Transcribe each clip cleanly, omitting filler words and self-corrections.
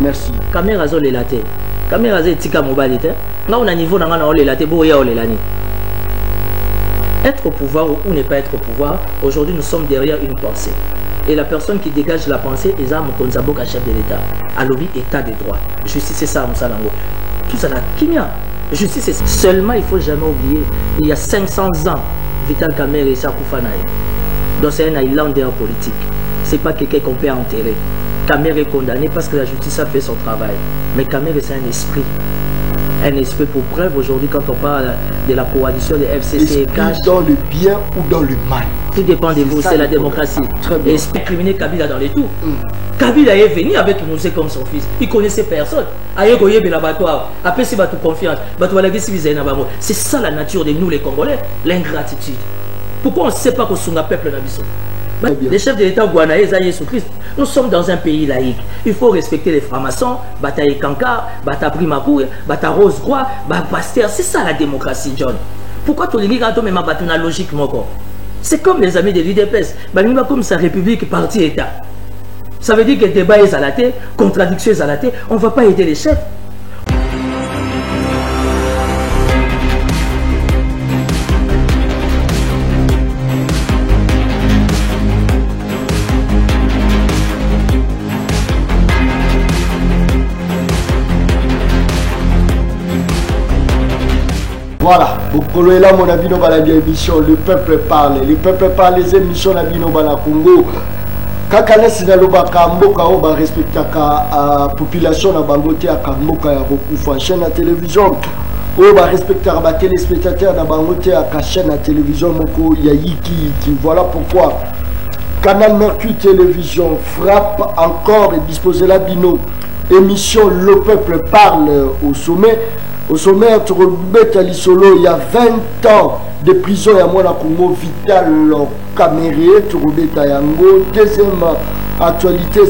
Merci. Caméra zo lelate. Caméra zo tika mobilité. Là on a niveau dans on lelate boya on lelani. Être au pouvoir ou ne pas être au pouvoir, aujourd'hui nous sommes derrière une pensée. Et la personne qui dégage la pensée est Zam Konzaboka, chef de l'État. À l'objet état de droit. Justice c'est ça, Moussa Lango. Tout ça là, Kimia. Justice c'est seulement, il ne faut jamais oublier, il y a 500 ans, Vital Kamerhe et Sakoufa Naye. Donc c'est un Highlander politique. Ce n'est pas quelqu'un qu'on peut enterrer. Kamerhe est condamné parce que la justice a fait son travail. Mais Kamerhe c'est un esprit. Un esprit pour preuve aujourd'hui quand on parle de la coalition des FCC et CACH. Dans le bien ou dans le mal. Tout dépend de vous, c'est la démocratie. Esprit criminel Kabila dans les tours. Kabila est venu avec nous comme son fils. Il connaissait personne. C'est ça la nature de nous les Congolais, l'ingratitude. Pourquoi on ne sait pas qu'on est un peuple nabiso? Les chefs de l'État Guanaïs, Jésus-Christ, nous sommes dans un pays laïque. Il faut respecter les francs-maçons, Bataille Kanka, Bata Primakou, Bata Rose Roi, Bata Pasteur. C'est ça la démocratie, John. Pourquoi tu les regardes même à logique, c'est comme les amis de l'UDPS. Comme sa république parti État. Ça veut dire que le débat est à la tête, contradiction est à la tête. On ne va pas aider les chefs. Voilà, vous là mon avis, dans la émission, le peuple parle les émissions, la Congo. Kakane sinaloba kamboka o ba respecta ka population na bangote ya kamboka ya bokufa chaîne à télévision o ba respecta ba téléspectateurs na bangote ya ka chaîne à télévision moko ya yiki qui voilà pourquoi Canal Mercure Télévision frappe encore et disposer la bino émission Le Peuple Parle au sommet. Au sommet, il y a 20 ans de prison, il y a moi Congo Vital Kamerhe, Yango. Deuxième actualité,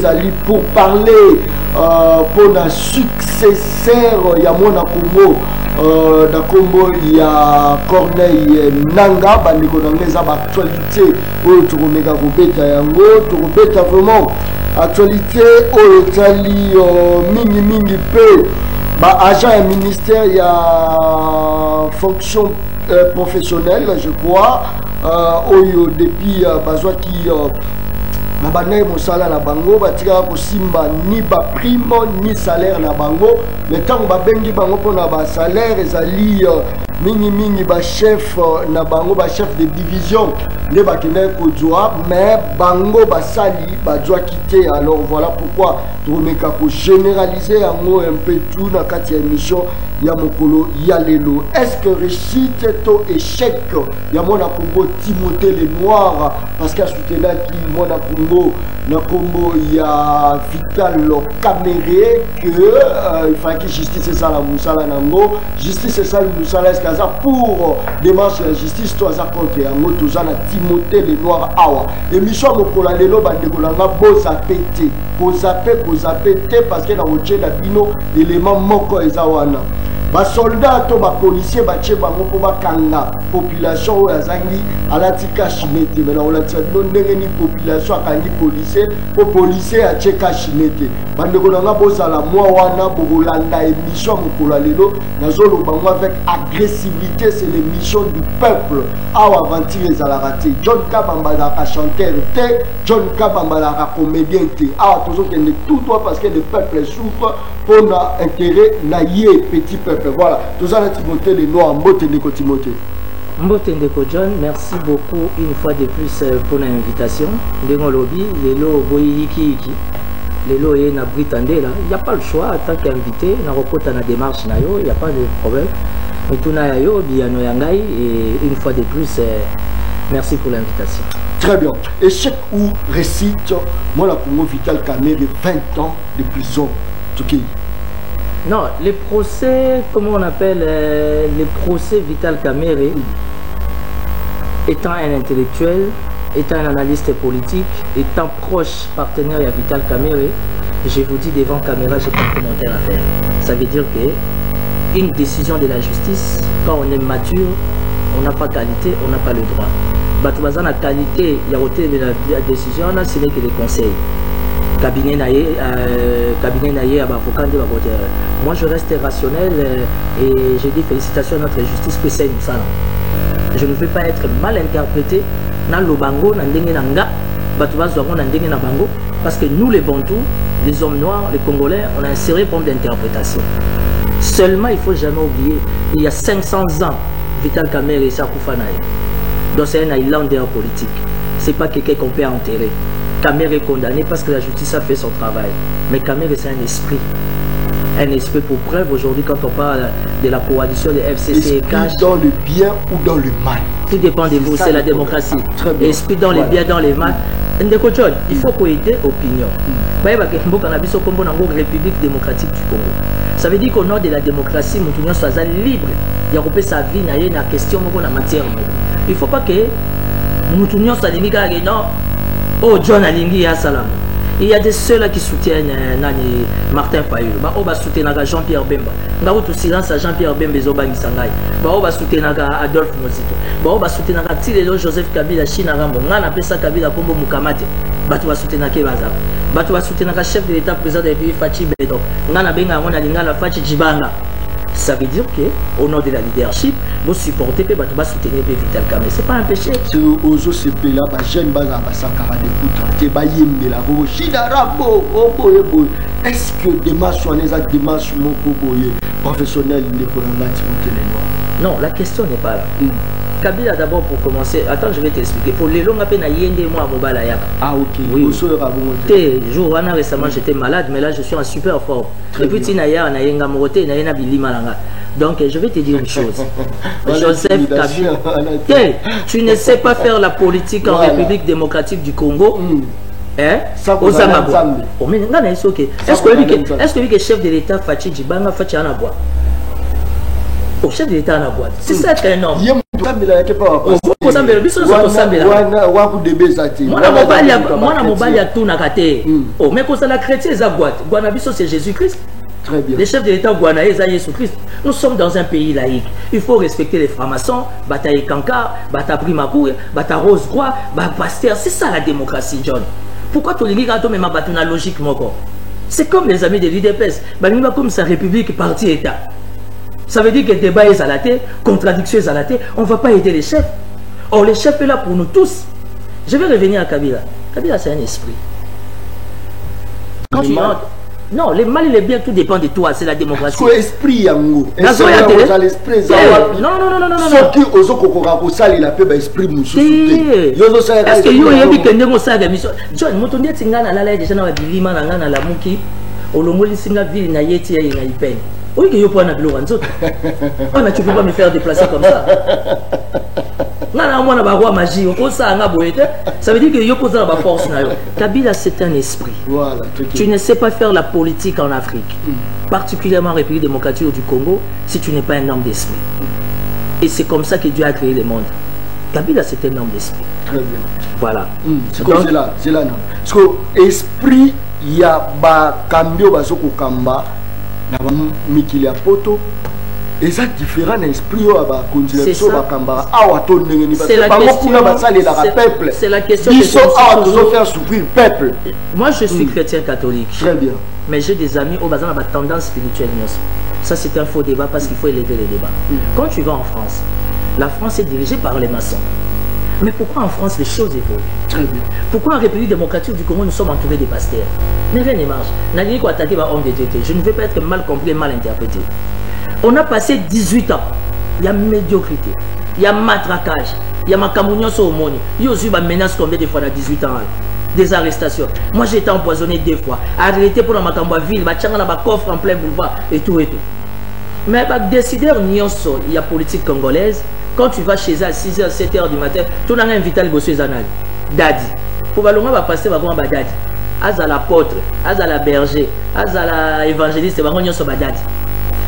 pour parler pour la successeur, il y a moi Congo. Il y a Corneille Nanga, Bandeko Nangeza, actualité, Yango, vraiment, actualité, Mingi Peu. Agent et ministère, il y a fonction professionnelle, je crois. Depuis qui Babane Mosala na bango, batika ko simba ni ba prime ni salaire na bango. Mais tant ba bengi bango pona ba salaire ezali mingi ba chef na bango ba chef de division ne ba kene ko joa mais bango ba sali ba doit quitter. Alors voilà pourquoi tomeka ko généraliser yango un peu tout na kati ya émission ya mokolo ya lelo. Est-ce que réussite to échec ya mona Congo Timothée le Noir parce qu'il a soutenu qui mona Congo na Congo ya Vital Kamerhe que il fallait que justice c'est ça la musala nango justice c'est ça le musala est-ce que ça pour démarche la justice toi ça contre yango to za na Timothée le Noir awa émission mokolo lelo bandeko langa boza pété parce que na oche na bino élément moko ezawana ba soldat to ba policier ba tche bango po ba kanga population oyo azangi alati kashimete mais na olati bino ndenge ni population akangi policier po policier a tche kashimete bandeko nanga bozala mwa wana bokolanda émission mokolo lelo nazolo bango avec agressivité. C'est l'émission du peuple awa aventure ezalaka te John Kabamba la chanteur te John Kabamba la comédien te awa tozokende tout toi parce que le peuple souffre pour intérêt na ye petit peuple. Voilà, tout ça, Timothée le Noir, Mbote Ndeko Timothée. Mbote Ndeko John, merci beaucoup une fois de plus pour l'invitation. Ndengo Lobby, Lelo Boyiki, Lelo et na Britande là, il n'y a pas le choix en tant qu'invité, na repota na démarche na yo, il n'y a pas de problème. Mais tout na yo, biano yangai et une fois de plus, merci pour l'invitation. Très bien. Échec ou récite, moi la Congo Vital Kamerhe 20 ans de prison. Tuki. Non, les procès, comment on appelle, les procès Vital Kamerhe, étant un intellectuel, étant un analyste politique, étant proche partenaire à Vital Kamerhe, je vous dis devant caméra, j'ai pas de commentaire à faire. Ça veut dire que une décision de la justice, quand on est mature, on n'a pas qualité, on n'a pas le droit. La qualité, il y a la décision, ce n'est que des conseils. cabinet naïe avocat de moi je reste rationnel et j'ai dit félicitations à notre justice que c'est ça. Je ne veux pas être mal interprété dans le bango dans ndenge nanga parce que nous les Bantous, les hommes noirs, les Congolais, on a inséré pour d'interprétation. Seulement il faut jamais oublier, il y a 500 ans Vital Kamerhe et Sakoufa Naye. Donc c'est un Highlander politique. C'est pas quelqu'un qu'on peut enterrer. Kamerhe est condamné parce que la justice a fait son travail. Mais Kamerhe c'est un esprit. Un esprit pour preuve aujourd'hui quand on parle de la coalition des FCC et CACH. Dans le bien ou dans le mal. Tout dépend de vous, c'est la démocratie. Esprit dans les biens, dans les mal. Ndeko John, il faut qu'on ait opinion. République démocratique du Congo. Ça veut dire qu'au nom de la démocratie, nous sommes libres. Il y a sa vie, il y a une question en matière. Il ne faut pas que nous sommes non. Oh, John Alingi a salam. Il y a des ceux-là qui soutiennent Martin Fayulu. On va soutenir Jean-Pierre Bemba. On va silence à Jean-Pierre Bemba Zobangi Sangai. On va soutenir Adolphe Mozito. On va soutenir Joseph Kabila Chinarambo. On a appelé ça Kabila Kombo Mukamate. On va soutenir Kebaza. On va soutenir le chef de l'État président de la République Fachi Beto. On a appelé la Fachi Djibanga. Ça veut dire qu'au nom de la leadership, vous supportez et vous soutenez Vital Kamerhe. Ce n'est pas un péché. C'est aux OCP là, est-ce que démarche démarche professionnelle non, la question n'est pas là. Kabila d'abord pour commencer, attends je vais t'expliquer. Pour les longs appels, moi Mobala Yaka. Ah ok, oui. Jour récemment j'étais malade, mais là je suis en super forme. Et puis Tinaya, Nayenga Morote, Nayena Bilimalanga. Donc je vais te dire une chose. Joseph Kabila, tu ne sais pas faire la politique en République démocratique du Congo. Aux Amagua. Est-ce que le chef de l'État Fachi Djibanga Fachi Anabwa? Au chef de l'État Anabwa. C'est ça qu'un homme. Moi, mais quand ça la chrétien, c'est Jésus-Christ. Très bien. Les chefs de l'État Guanaé, c'est Jésus-Christ. Nous sommes dans un pays laïque. Il faut respecter les francs-maçons, Bataille Kanka, Bata Primakou, Bata Rose-Croix, Bata Pasteur. C'est ça la démocratie, John. Pourquoi tu les regardes même à logique, c'est comme les amis de l'UDPS. Comme sa république parti État. Ça veut dire que le débat est à la tête, contradiction est à la tête, on ne va pas aider les chefs. Or, les chefs est là pour nous tous. Je vais revenir à Kabila. Kabila, c'est un esprit. Quand tu rentres, non, les mal et les biens, tout dépend de toi, c'est la démocratie. C'est l'esprit, Yango. Non. Ce qui aux autres, c'est l'esprit. Est-ce que vous avez dit que nous avons des missions? John, nous avons dit que nous avons déjà dans la Mouki, au Lomoli, Singa, Ville, Nayeti, et Naïpen. Oui, que tu peux pas me faire déplacer comme ça. Ça veut dire que tu peux la force. Kabila, c'est un esprit. Voilà, tu ne sais pas faire la politique en Afrique, particulièrement en République démocratique du Congo, si tu n'es pas un homme d'esprit. Et c'est comme ça que Dieu a créé le monde. Kabila, c'est un homme d'esprit. Très bien. Voilà. C'est là, non. Parce que l'esprit, il y a Kambio Basoko Kamba. Mikili Poto et ça différent esprit c'est la question faire souffrir le peuple. Moi je suis chrétien catholique. Très bien. Mais j'ai des amis au bazar de tendance spirituelle. Ça c'est un faux débat parce qu'il faut élever les débats. Quand tu vas en France, la France est dirigée par les maçons. Mais pourquoi en France les choses évoluent? Très bien. Pourquoi en République démocratique du Congo nous sommes entourés des pasteurs? Mais rien ne marche. Je ne veux pas être mal compris, mal interprété. On a passé 18 ans. Il y a médiocrité, il y a matraquage, il y a macamounion sur le monde. Il y a aussi une menace combien de fois à 18 ans? Des arrestations. Moi j'ai été empoisonné 2 fois. Arrêté pour la Macamboa ville, ma coffre en plein boulevard et tout et tout. Mais décider il y a politique congolaise. Quand tu vas chez eux à 6h, 7h du matin, tu n'as rien invité à bosser Zanal. Dadi. Pour Balonga va passer, va voir Dadi. Aza l'apôtre, Aza la berger, Aza la évangéliste, va voir Dadi.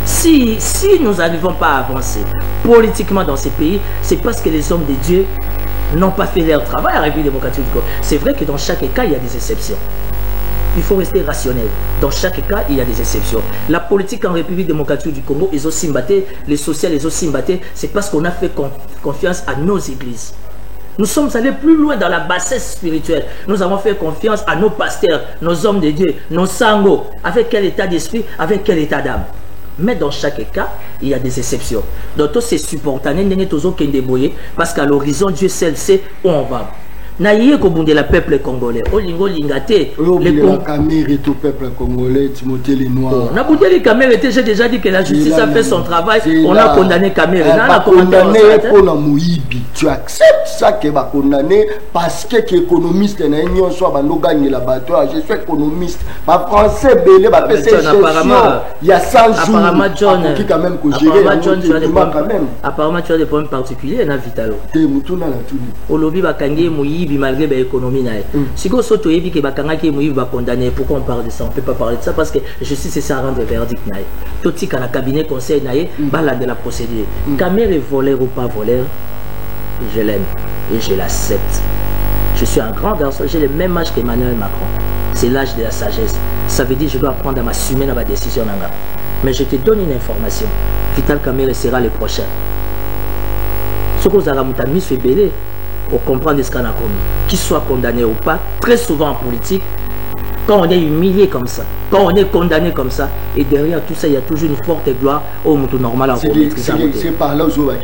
Si nous n'arrivons pas à avancer politiquement dans ces pays, c'est parce que les hommes de Dieu n'ont pas fait leur travail à la République démocratique du Congo. C'est vrai que dans chaque cas, il y a des exceptions. Il faut rester rationnel. Dans chaque cas, il y a des exceptions. La politique en République démocratique du Congo, ils ont simbaté, les sociaux, ils ont simbaté, c'est parce qu'on a fait confiance à nos églises. Nous sommes allés plus loin dans la bassesse spirituelle. Nous avons fait confiance à nos pasteurs, nos hommes de Dieu, nos sangos. Avec quel état d'esprit, avec quel état d'âme. Mais dans chaque cas, il y a des exceptions. Donc, tous ces supportanés, parce qu'à l'horizon, Dieu seul sait où on va. Naïe kobunde la peuple congolais. Olingo lingate. Les caméras tout peuple congolais, Timothée les Noirs. On a bouté les caméras. J'ai déjà dit que la justice a fait son travail. On a condamné caméras. On a condamné pour la Mouibi. Tu acceptes ça que va condamner parce que économiste n'a rien soit va nous gagner la bataille. Je suis économiste. Ma français belé va passer il y a 100 jours. Apparemment John. Qui quand même que apparemment tu as des problèmes particuliers na vitalo. Te mutuna la tout. Olobi va kangi Mouibi malgré l'économie. Si vous avez dit que vous va condamner, pourquoi on parle de ça? On ne peut pas parler de ça parce que justice c'est ça rendre verdict. Tout ce qu'on a cabinet conseil, balade de la procédure. Camère est voleur ou pas voleur, je l'aime et je l'accepte. Je suis un grand garçon, j'ai le même âge qu'Emmanuel Macron. C'est l'âge de la sagesse. Ça veut dire que je dois apprendre à m'assumer dans ma décision. Mais je te donne une information. Vital Camère sera le prochain. Ce que vous avez mis fait belé. Pour comprendre ce qu'on a commis, qu'il soit condamné ou pas, très souvent en politique, quand on est humilié comme ça, quand on est condamné comme ça, et derrière tout ça, il y a toujours une forte gloire au monde normal. C'est par là où vous avez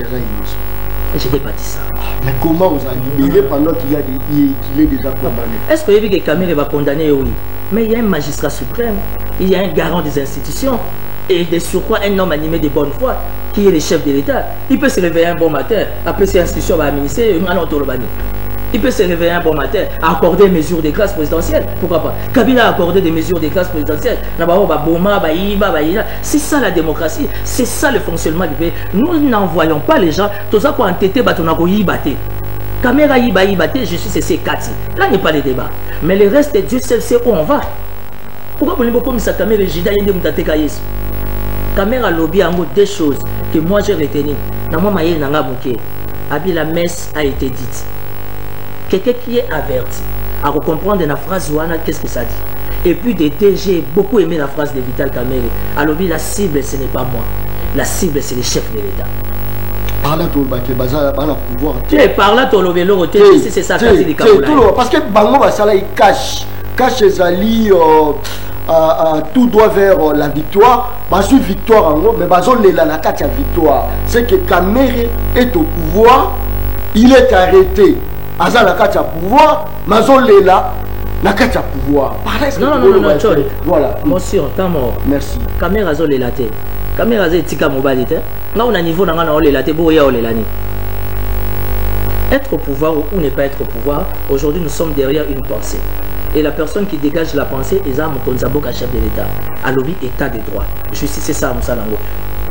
je n'ai pas dit ça. Mais comment vous avez libéré pendant qu'il est déjà condamné? Est-ce que vous avez vu que Camille va condamner? Oui. Mais il y a un magistrat suprême, il y a un garant des institutions, et de surcroît un homme animé de bonne foi, qui est le chef de l'État. Il peut se réveiller un bon matin, après ses institutions va administrer, il peut se réveiller un bon matin, accorder des mesures de grâce présidentielle. Pourquoi pas? Kabila a accordé des mesures de grâce présidentielle. C'est ça la démocratie, c'est ça le fonctionnement du pays. Nous n'envoyons pas les gens, tout ça pour entêter, Caméra Yibaté, je suis c'est Kati. Là, il n'y a pas de débat. Mais le reste, Dieu seul sait où on va. Pourquoi vous ne pouvez pas ça caméra Jida Yende Moutate Kayes? Caméra lobby en mot deux choses que moi j'ai retenues. Dans mon maïe nanga bouquet, la messe a été dite. Quelqu'un qui est averti à comprendre la phrase Ouana, qu'est-ce que ça dit. Et puis j'ai beaucoup aimé la phrase de Vital Kamere. À lobby, la cible ce n'est pas moi. La cible c'est le chef de l'État. Par là, tout le pouvoir. Par là, tout le c'est ça. Parce que Bango Basala il cache les alliés. Tout doit vers la victoire. Basu victoire en gros, mais Bazo Lela la carte victoire. C'est que Kamere est au pouvoir, il est arrêté. Aza la carte pouvoir, Bazo Lela la carte pouvoir. Non, voilà. Monsieur, t'as mort. Merci. Kamere Azo Lela te. Kamere Azo Tika Mobalite. Là on a niveau dans la Lela te, Boya Olelani. Être au pouvoir ou ne pas être au pouvoir, aujourd'hui nous sommes derrière une pensée. Et la personne qui dégage la pensée est Zam Konzaboka, chef de l'État. À l'objet état de droit. Justice, c'est ça, Moussa Nango.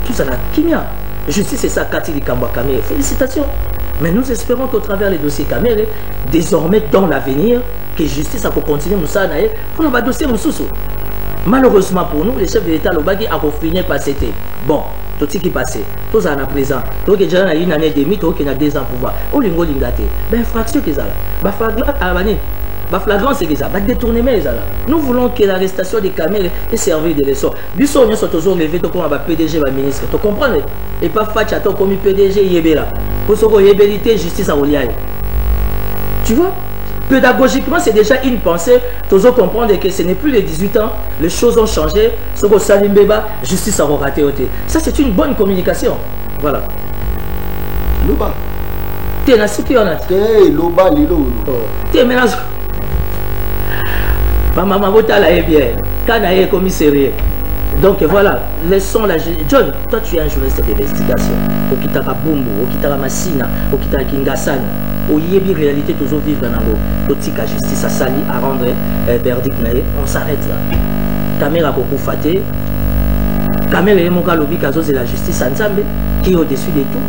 Tout ça, la kimia. Justice, c'est ça, Kati Likamba Kamere. Félicitations. Mais nous espérons qu'au travers les dossiers Kamere, désormais dans l'avenir, que justice a pour continuer Moussa Naé pour le dossier Moussoussou. Malheureusement pour nous, les chefs de l'État, le bagui a fini par c'était. Bon, tout ce qui passait, tout ça en présent. Tout ce qui a une année et demie, tout ce qui a 2 ans pour voir. Au lingo lingate. Ben, fraction qu'ils ont là. Flagrant c'est ça, détournement nous voulons que l'arrestation des caméras ait servi de leçon. Bissot nous sommes toujours levés comme un PDG va ministre. Tu comprends? Et pas Facha comme PDG Yébela. Pour ce que yébélité justice à Oliaï. Tu vois? Pédagogiquement c'est déjà une pensée. Toujours comprendre que ce n'est plus les 18 ans, les choses ont changé. Ce que Salim Beba, justice a raté. Ça c'est une bonne communication. Voilà. Loba. T'es là ce qu'il y en a. T'es Loba Lilo. T'es maintenant. Maman Botala est bien. Quand il est commissariat. Donc voilà, laissons la. John, toi tu es un journaliste d'investigation. Au Kitara Bumbu, au Kitara Massina, au Kitara Kingasani. Au Yébi réalité toujours vivre dans l'eau. Totika justice à Sali à rendre verdict. On s'arrête là. Caméra beaucoup faté. Caméra et mon galobi Kazo c'est la justice ensemble qui est au-dessus de tout.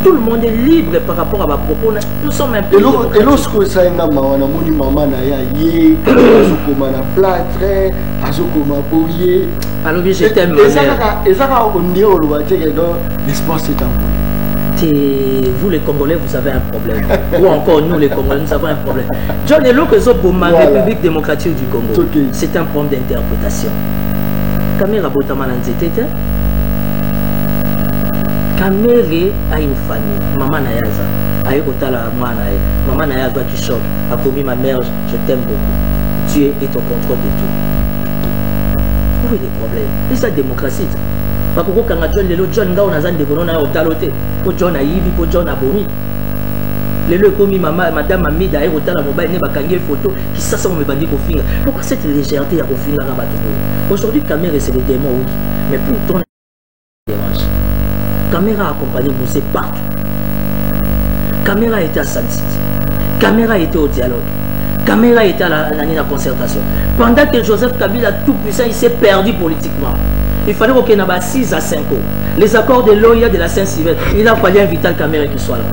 Tout le monde est libre par rapport à ma propos. Nous sommes un peu. Et lorsque ça est maman na ya yé, azokoma na plâtre, azokoma boyé. Alors je t'aime. Et ça on dit au Rwanda que l'espoir c'est un problème. Vous les Congolais vous avez un problème. Ou encore nous les Congolais nous avons un problème. John et l'autre pour ma République démocratique du Congo. C'est un problème d'interprétation. Kamera Botama Nanzete. Kamere a une famille, maman Nayaza. aye kotala mwana ye maman na ye azwaki choc akomi ma mère je t'aime beaucoup Dieu est au contrôle de tout. Où est le problème? C'est ça la démocratie. Bakoko kanga John lelo John nga on a zan de kono na otalote ko John ayibi ko John abomi lelo komi madame Amida aye kotala mobile ne bakangi photo qui ça ça me bandi ko finga. Pourquoi cette légèreté ya ko finga ka bato? Aujourd'hui caméra c'est les démons oui mais pour ton dérange. Caméra accompagné Moussé partout. Caméra était à San City. Caméra était au dialogue. Caméra était à la concertation. Pendant que Joseph Kabila tout puissant, il s'est perdu politiquement. Il fallait qu'il y ait 6 à 5 ans. Les accords de l'OIA de la Saint-Sylvestre, il a fallu un Vital Caméra qui soit là.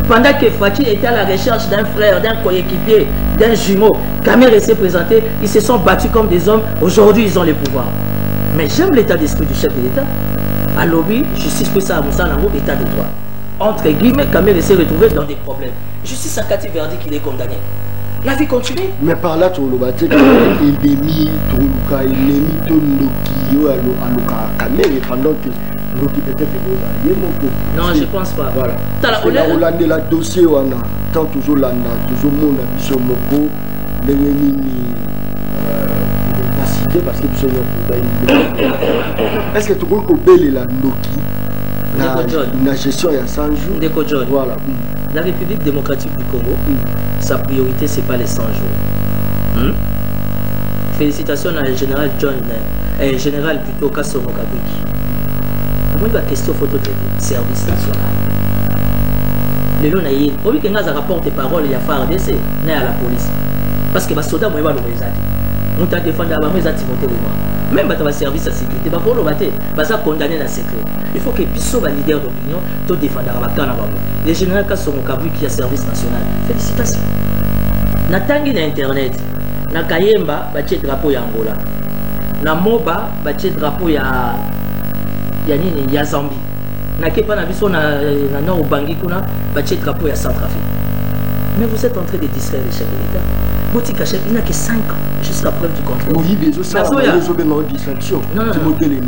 Pendant que Fatih était à la recherche d'un frère, d'un coéquipier, d'un jumeau, Caméra s'est présenté, ils se sont battus comme des hommes. Aujourd'hui, ils ont le pouvoir. Mais j'aime l'état d'esprit du chef de l'État. À lobby, justice pour ça, à Moussa Nango, état de droit. Entre guillemets, Caméra s'est retrouvé dans des problèmes. Justice à Kati Verdi qu'il est condamné. La vie continue. Mais par là, tu as dit que l'ennemi, pendant que non, je pense pas. Voilà. On a dossier, on a tant toujours l'année, toujours mon ambition, moko, l'ennemi, parce que est-ce que tu vois que Belle la Noki, la gestion il y a 100 jours. Voilà. La République démocratique du Congo, sa priorité, ce n'est pas les 100 jours. Félicitations à le général John, général plutôt Kassomo Kabiki. Comment il va question photo de service national? Les lois naïfs, au lieu qu'il y a un rapport de parole, il y a FARDC, il y a la police. Parce que les soldats, ils vont le réaliser. On t'a défendu avant, ils ont Timothée Renoir. Même dans le service de sécurité, ils vont condamner dans le secret. Il faut que les leaders d'opinion te défendent. Les généraux Kassomo Kabiki qui a service national. Félicitations. Natangi na internet, na Kayemba, bache drapeau ya Angola. Na Moba, bache drapeau ya Zambie. Na Kepa na biso na Nord Ubangi kuna, bache drapeau ya Centrafrique. Mais vous êtes en train de distraire les chefs de l'État. Il n'a que 5 ans jusqu'à preuve du contraire. Oui, mais je sais une distraction. Timothée les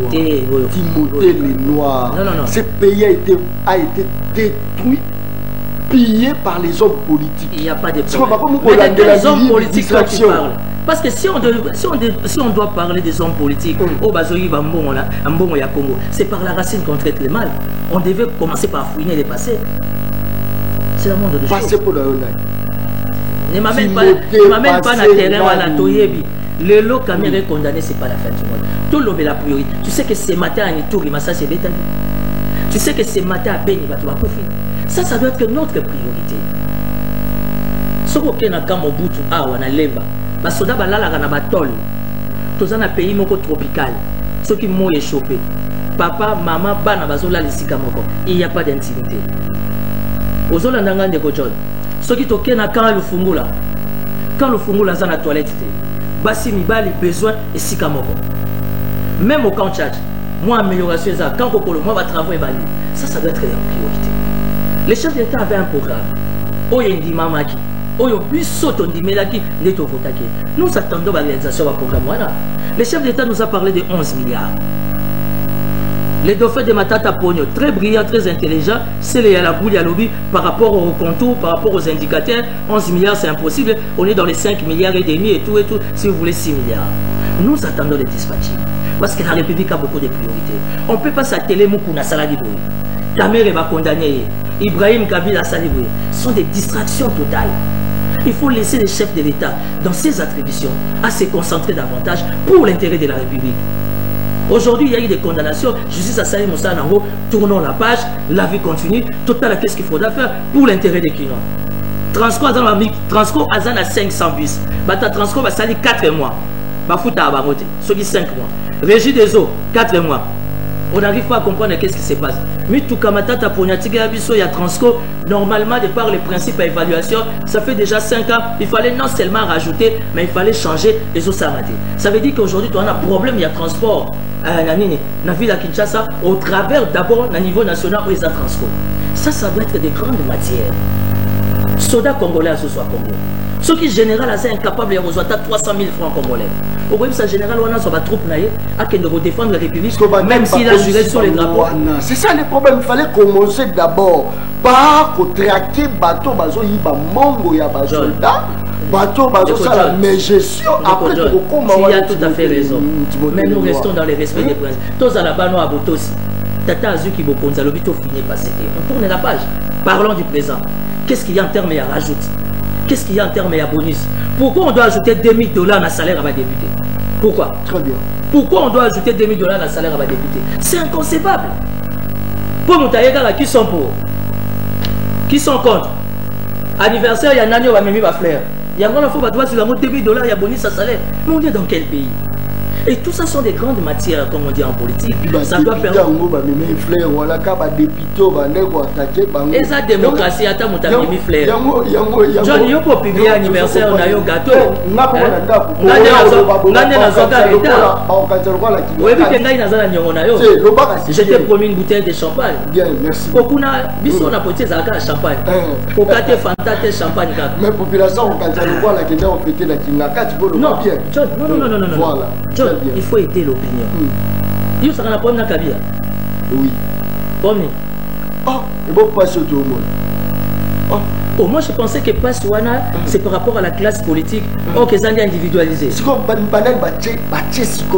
Noirs. Ce pays a été détruit, pillé par les hommes politiques. Il n'y a pas de problème. Mais des hommes politiques quand tu parles. Parce que si on doit parler des hommes politiques, au Bazoï, Mbongo ya Congo, c'est par la racine qu'on traite les mal. On devait commencer par fouiner les passés. C'est le monde de choses. Passer pour le honnête. Ne m'amène pas dans le terrain à la Toyebi. Le lot Caméra est condamné, ce n'est pas la fin du monde. Tout l'homme est la priorité. Tu sais que ce matin à Nitouri, ça c'est bétali. Tu sais que ce matin à Beni, tu vas profiter. Ça doit être notre priorité. Ce qu'on a dans Mobutu, on a Lemba. Les soldats sont batol. Tous dans un pays tropical. Ceux qui m'ont échauffé. Papa, maman, bana bazola lisikamoko. Il n'y a pas d'intimité. Aux Olandanga de Gojon. Ceux qui toquent na quand le fungula. Quand le fungula dans la toilette, basi mibali besoin et sikamoko. Même au camp Tchad, moi amélioration ça quand kokolo moi va travailler bali. Ça doit être la priorité. Les chefs d'État avaient un programme. Oyendi mamaki. Oyo biso tondi melaki leto votaki. Nous attendons la réalisation du programme voilà. Le chef d'État nous a parlé de 11 milliards. Les dauphins de Matata Pogno, très brillants, très intelligents, c'est les à la boule à lobby par rapport aux contours, par rapport aux indicateurs. 11 milliards, c'est impossible. On est dans les 5 milliards et demi et tout, si vous voulez 6 milliards. Nous attendons les dispatchs. Parce que la République a beaucoup de priorités. On ne peut pas s'atteler Moukouna Saladiboui. Caméra va condamner. Ibrahim Kabila Saladiboui. Ce sont des distractions totales. Il faut laisser les chefs de l'État, dans ses attributions, à se concentrer davantage pour l'intérêt de la République. Aujourd'hui, il y a eu des condamnations. Justice à Salim Moussa Nango, tournons la page, la vie continue. Total, qu'est-ce qu'il faudra faire pour l'intérêt des Kinois? Transco Azan a 500 bus. Bata Transco va salir 4 mois. Bafouta Abamote, ceux qui 5 mois. Régie des eaux, 4 mois. On n'arrive pas à comprendre qu'est-ce qui se passe. Mais tout comme Matata Pognatique il y a Transco, normalement, de par les principes à évaluation, ça fait déjà 5 ans. Il fallait non seulement rajouter, mais il fallait changer les eaux samadées. Ça veut dire qu'aujourd'hui, tu as un problème, il y a transport. Dans la ville de Kinshasa, au travers d'abord, au niveau national, où il y a Transco. Ça doit être des grandes matières. Soda congolais à ce soit Congo. Ceux qui général sont incapables de recevoir 300 000 francs congolais. Au même ça général on a sur la troupe naïe à qui nous défendre la République même s'il a juré sur les drapeaux. C'est ça le problème, il fallait commencer d'abord par traquer bateau bazo yiba mongo ya basoldat bateau bazo ça mais gestion après il y a tout à fait raison. Mais nous restons dans les respects des principes. Tous à la bano à Botosi. Tata Azuki Bokonza le vito fini par c'était. On tourne la page. Parlons du présent. Qu'est-ce qu'il y a en termes à rajouter? Qu'est-ce qu'il y a en termes à bonus? Pourquoi on doit ajouter 2000 $ dans le salaire à ma députée? Pourquoi? Très bien. Pourquoi on doit ajouter 2000 $ dans le salaire à ma députée? C'est inconcevable. Pour Moutaïega, qui sont pour? Qui sont contre? Anniversaire, il y a un année où on va mettre ma fleur. Il y a un enfant qui doit sur 2000 $, il y a bonus à salaire. Mais on est dans quel pays? Et tout ça sont des grandes matières, comme on dit en politique. Ça doit permettre. Et sa démocratie, attends, mon ami Flair. John, il y a pour publier l'anniversaire, on a eu un gâteau. On a je t'ai promis une bouteille de champagne. Bien, merci. Beaucoup on a porté ça à champagne. Pour qu'à Fanta, champagne. Mais population, on fêté la Kinaka, tu peux le voir bien. John, non. Voilà. John, il faut aider l'opinion. Il y a un problème dans Kabila. Oui. Bon, oh, il faut passer tout le monde. Oh, moi je pensais que Paswana, c'est par rapport à la classe politique. Oh, que ça est individualisé. C'est comme un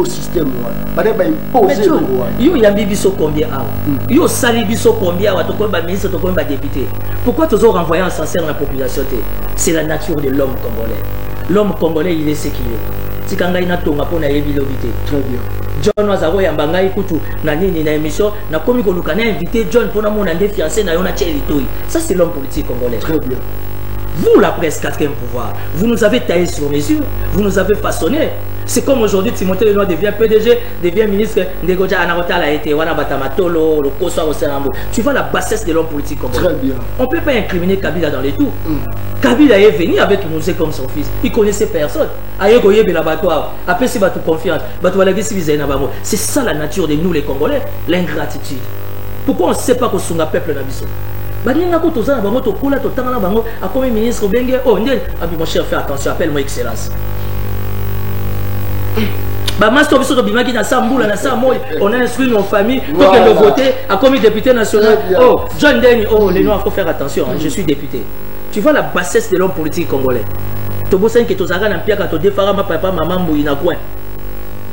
système. Mais John, il y a un bibiso combien il y a un salibiso combien un ministre, un député. Pourquoi tu as renvoyé un sincère dans la population? C'est la nature de l'homme congolais. L'homme congolais, il est ce qu'il est. Si quand il y a un tonga pour naïe bilobité. Très bien. John Wazaro yambanga ikutu na nini na émission na komi ko lukana invité John pour na fiancé na yona tchelitoi. Ça c'est l'homme politique congolais. Très bien. Vous la presse 4e pouvoir, vous nous avez taillé sur mesure, vous nous avez façonné. C'est comme aujourd'hui Timothée Lenoir devient PDG, devient ministre Ndegoja Anarota a été wana batamatolo, le Kosa au Sénambo. Tu vois la bassesse de l'homme politique congolais. Très bien. On ne peut pas incriminer Kabila dans les tours. Kabila est venu avec Moussé comme son fils. Il connaissait personne. C'est ça la nature de nous les Congolais, l'ingratitude. Pourquoi on ne sait pas que son peuple n'a pas ministre mon cher, fais attention, appelle-moi Excellence. On a instruit nos familles pour que nous votions à comme député national. Oh, John Denny, oh, les Noirs, il faut faire attention, je suis député. Tu vois la bassesse de l'homme politique congolais. Tu vois que tu as un pierre quand tu défends ma papa, maman, mouina coin.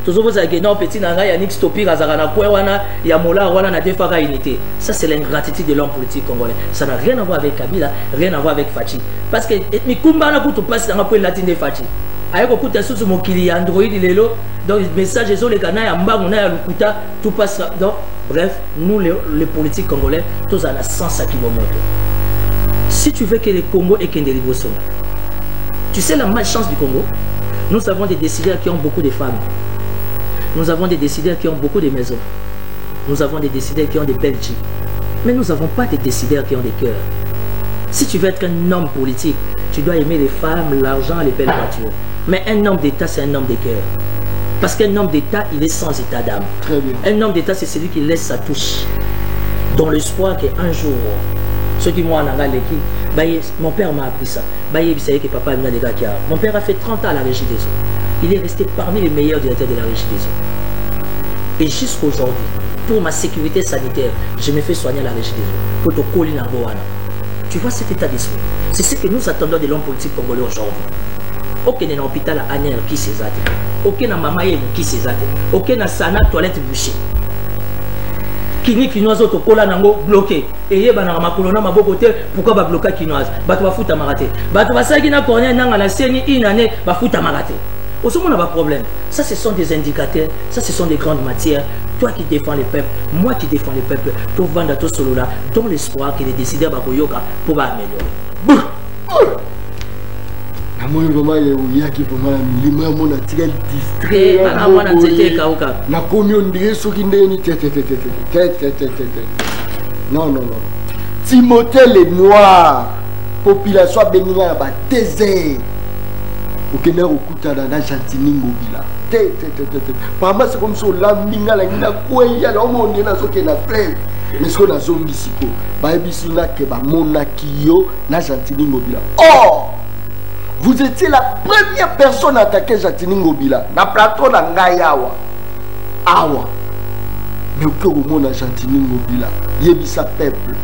Tu vois que non, petit nanga, Yannick Stopi, Razarana, Kouéwana, Yamola, Wana, na défara unité. Ça, c'est l'ingratitude de l'homme politique congolais. Ça n'a rien à voir avec Kabila, rien à voir avec Fachi. Parce que, Mikumba, on a tout passé dans la pointe latine de Fachi. Avec beaucoup de sous mon kili Android, il est là. Donc, les messages, les canaux, on a Lukuta, tout passe. Donc, bref, nous, les politiques congolais, tous à la sens à qui vont monter. Si tu veux que le Congo ait qu'un délibération, tu sais la malchance du Congo? Nous avons des décideurs qui ont beaucoup de femmes. Nous avons des décideurs qui ont beaucoup de maisons. Nous avons des décideurs qui ont des belles jeeps. Mais nous n'avons pas des décideurs qui ont des cœurs. Si tu veux être un homme politique, tu dois aimer les femmes, l'argent, les belles voitures. Mais un homme d'État, c'est un homme de cœur. Parce qu'un homme d'État, il est sans état d'âme. Un homme d'État, c'est celui qui laisse sa touche. Dans l'espoir qu'un jour, ceux qui m'ont en mon père m'a appris ça. Mon père a fait 30 ans à la Régie des eaux. Il est resté parmi les meilleurs directeurs de la Régie des eaux. Et jusqu'à aujourd'hui, pour ma sécurité sanitaire, je me fais soigner à la Régie des eaux. Pour te coller dans Gowana. Tu vois cet état d'esprit. C'est ce que nous attendons de l'homme politique congolais aujourd'hui. Aucun dans l'hôpital à Aner qui s'est zate. Aucun dans Mamaye qui s'est zate. Aucun dans Sana toilette bouchée. Kini kinoise auto kola nango bloqué et yeba na makolona mabokote pourquoi ba bloquer kinoise ba to ba futa maraté ba to ba saki na corner nanga la seni inane ba futa maraté au sommet on a pas problème. Ça ce sont des indicateurs, ça ce sont des grandes matières. Toi qui défends les peuples, moi qui défends les peuples, to vanda to solo là dans l'espoir que les décideurs ba koyoka pour ba améliorer. Moi vraiment il y a qui vraiment lima mona tigal distrait na mona tete kauka na komi on dirait so ki ndeni tete non Timothée Lenoir population benga ba désert okene okuta na Chantiningo bila par moi c'est comme ça lambinga la ngina kweya la monde na so ke na flemme mais ce qu'on a zongi siko ba ebisina ke ba monaki yo na Chantiningo bila oh Vous étiez la première personne à attaquer Jatini Ngobila. Na plateau na Ngayawa. Awa. Mais au cœur au monde Jatini Ngobila. Yebisa peuple.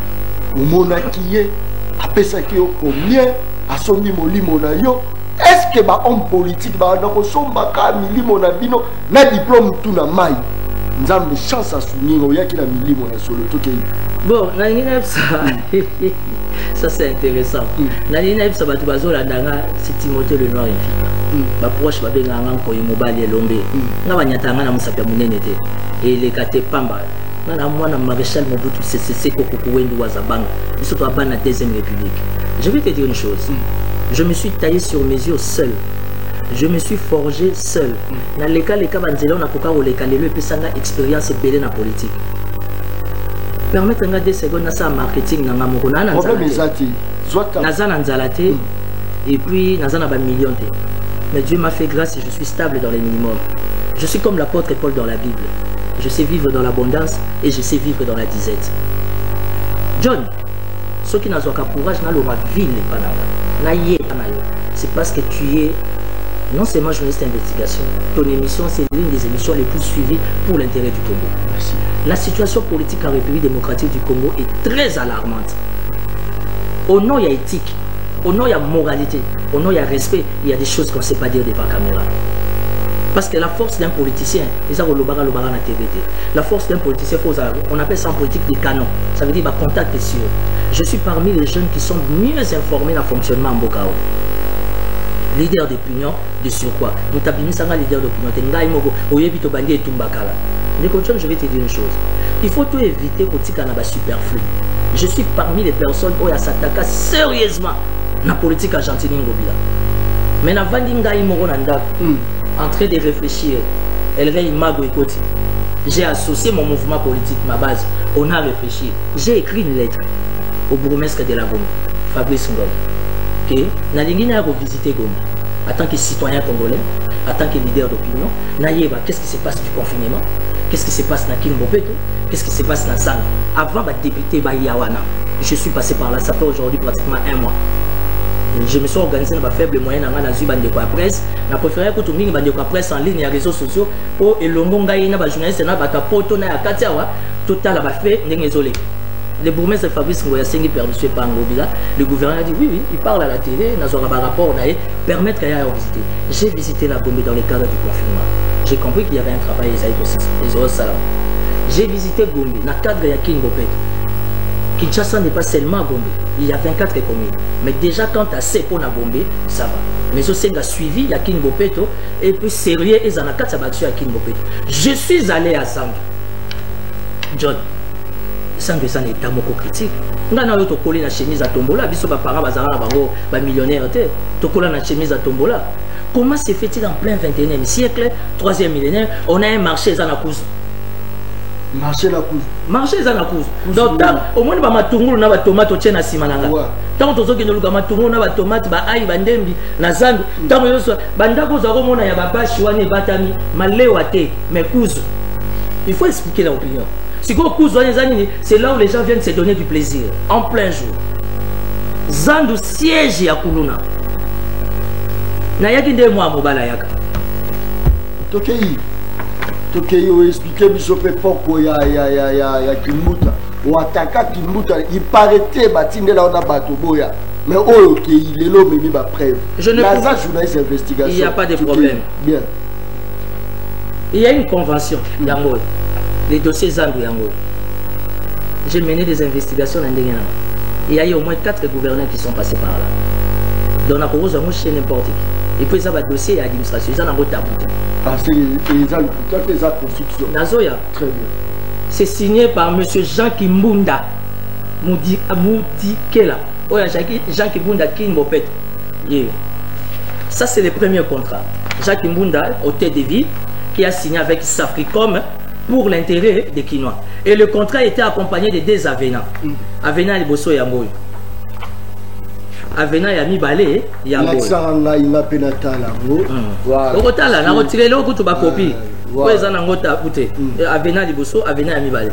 Au monde qui est. Après ça qui est combien. A son molimo na yo. Est-ce que ba homme politique ba na ko somba ka milimo na bino na diplôme tout na mai. Nous avons chance à soutenir au yaki la milimo na solo to ke. Bon, na ngina ça. Ça c'est intéressant. Na ngina ça ba tu bazo la ndanga c'est Timothée le Noir Infika. Ba proche ba benga ngako yo mobali elombe. Na ba nyatanga na musapya munene te. Et les kate pamba. Na mwana Maréchal Mobutu c'est Koko Wendu Wazabanga. Ils sont à la deuxième république. Je vais te dire une chose. Je me suis taillé sur mesure seul. Je me suis forgé seul. Dans les cas banzela on a koka o leka lelo pe sanga expérience belé na politique. Permettre nga 2 secondes na ça marketing na ngamoko na na problème ezati. Nazana nzalate et puis nazana ba million te. Mais Dieu m'a fait grâce et je suis stable dans les minimums. Je suis comme l'apôtre Paul dans la Bible. Je sais vivre dans l'abondance et je sais vivre dans la disette. John, ceux qui n'ont pas courage n'ont pas ville c'est parce que tu es non seulement journaliste d'investigation, ton émission c'est l'une des émissions les plus suivies pour l'intérêt du Congo. Merci. La situation politique en République démocratique du Congo est très alarmante. Au nom il y a éthique, au nom il y a moralité, au nom il y a respect, il y a des choses qu'on ne sait pas dire devant la caméra. Parce que la force d'un politicien, la force d'un politicien, on appelle ça en politique des canons. Ça veut dire bah, contact est sûr. Je suis parmi les jeunes qui sont mieux informés dans le fonctionnement en Bokao. Leader d'opinion, de surcroît. Nous t'abîmons un leader d'opinion. Je vais te dire une chose. Il faut tout éviter qu'au Kanaba superflu. Je suis parmi les personnes qui s'attaquent sérieusement dans la politique argentine. Mais dans en train de réfléchir, j'ai associé mon mouvement politique, ma base. On a réfléchi. J'ai écrit une lettre au bourgmestre de la Gombe, Fabrice Ngom. Okay. Nalingina a visité Gombe en tant que citoyen congolais, en tant que leader d'opinion. Naïeba, qu'est-ce qui se passe du confinement? Qu'est-ce qui se passe dans Kinbopeto? Qu'est-ce qui se passe dans Zang? Avant de débuter Yawana, je suis passé par là, ça fait aujourd'hui pratiquement 1 mois. Je me suis organisé dans ma faible moyenne dans la presse. Je préfère que tout le monde presse en ligne et les réseaux sociaux pour que les journalistes total fait le bourgmestre Fabrice Ngoya Sengi perdu par Ngobila. Le gouverneur a dit oui, il parle à la télé, nous avons un rapport, permettre qu'il y ait à visiter. J'ai visité la Gombe dans le cadre du confinement. J'ai compris qu'il y avait un travail j'ai visité Gombe dans le cadre de Kinbopeto. Kinshasa n'est pas seulement à Gombe, il y a 24 communes. Mais déjà quand tu as 7 pour Gombe, ça va. Mais aussi a suivi, il y a Kinbopeto, et puis sérieux, et en a 4 battus à Kinbopeto. Je suis allé à Zang. John, Zang est un état moko critique. On a collé la chemise à Tombola, biso ba parents bazara bango ba millionnaire te, to collé la chemise à Tombola. Comment se fait-il en plein 21e siècle, 3e millénaire, on a un marché à Nakouze? Marché la cause. Marché za na cause. Donc au moins ba matungulu na ba tomate tient na simananga. Tant to zoki nduluka matungulu na ba tomate ba ai ba ndembi na zandu. Tant yoso banda ko za ko mona ya baba shiwane batami malewa te mais cause. Il faut expliquer l'opinion. Si go cause c'est là où les gens viennent se donner du plaisir en plein jour. Zandu siège ya kuluna. Na yaki nde mwa mobala yaka. Tokei. Tokei o expliquer bisope poko ya Kimbuta. O ataka Kimbuta, il paraît batinde là on a bato boya. Mais oh ok, il est là mais ba preuve. Je ne pas journaliste d'investigation. Il n'y a pas de problème. Bien. Il y a une convention Yango. Les dossiers Zandu Yango. J'ai mené des investigations dans Ndengena. Il y a eu au moins 4 gouverneurs qui sont passés par là. Donc on a proposé chez n'importe qui. Et puis ça va dossier et administration, ils en ont tabou. Ah, c'est les constructions. Nazoya. Très bien. C'est signé par M. Jean Kimbunda Moudikela. Oh, Jean Kimbunda Kinbopet. Ça, c'est le premier contrat. Jean Kimbunda, hôtel de ville, qui a signé avec Safricom pour l'intérêt des Kinois. Et le contrat était accompagné de 2 avenants. Avenant et Bosso Yangoy. Avenant et Ami Balé, Yangoy. L'accent il m'a pénata là. Voilà. Au total, on a retiré le coup de ma copie. Voilà. Avenant et Bosso, Avenant et Ami Balé.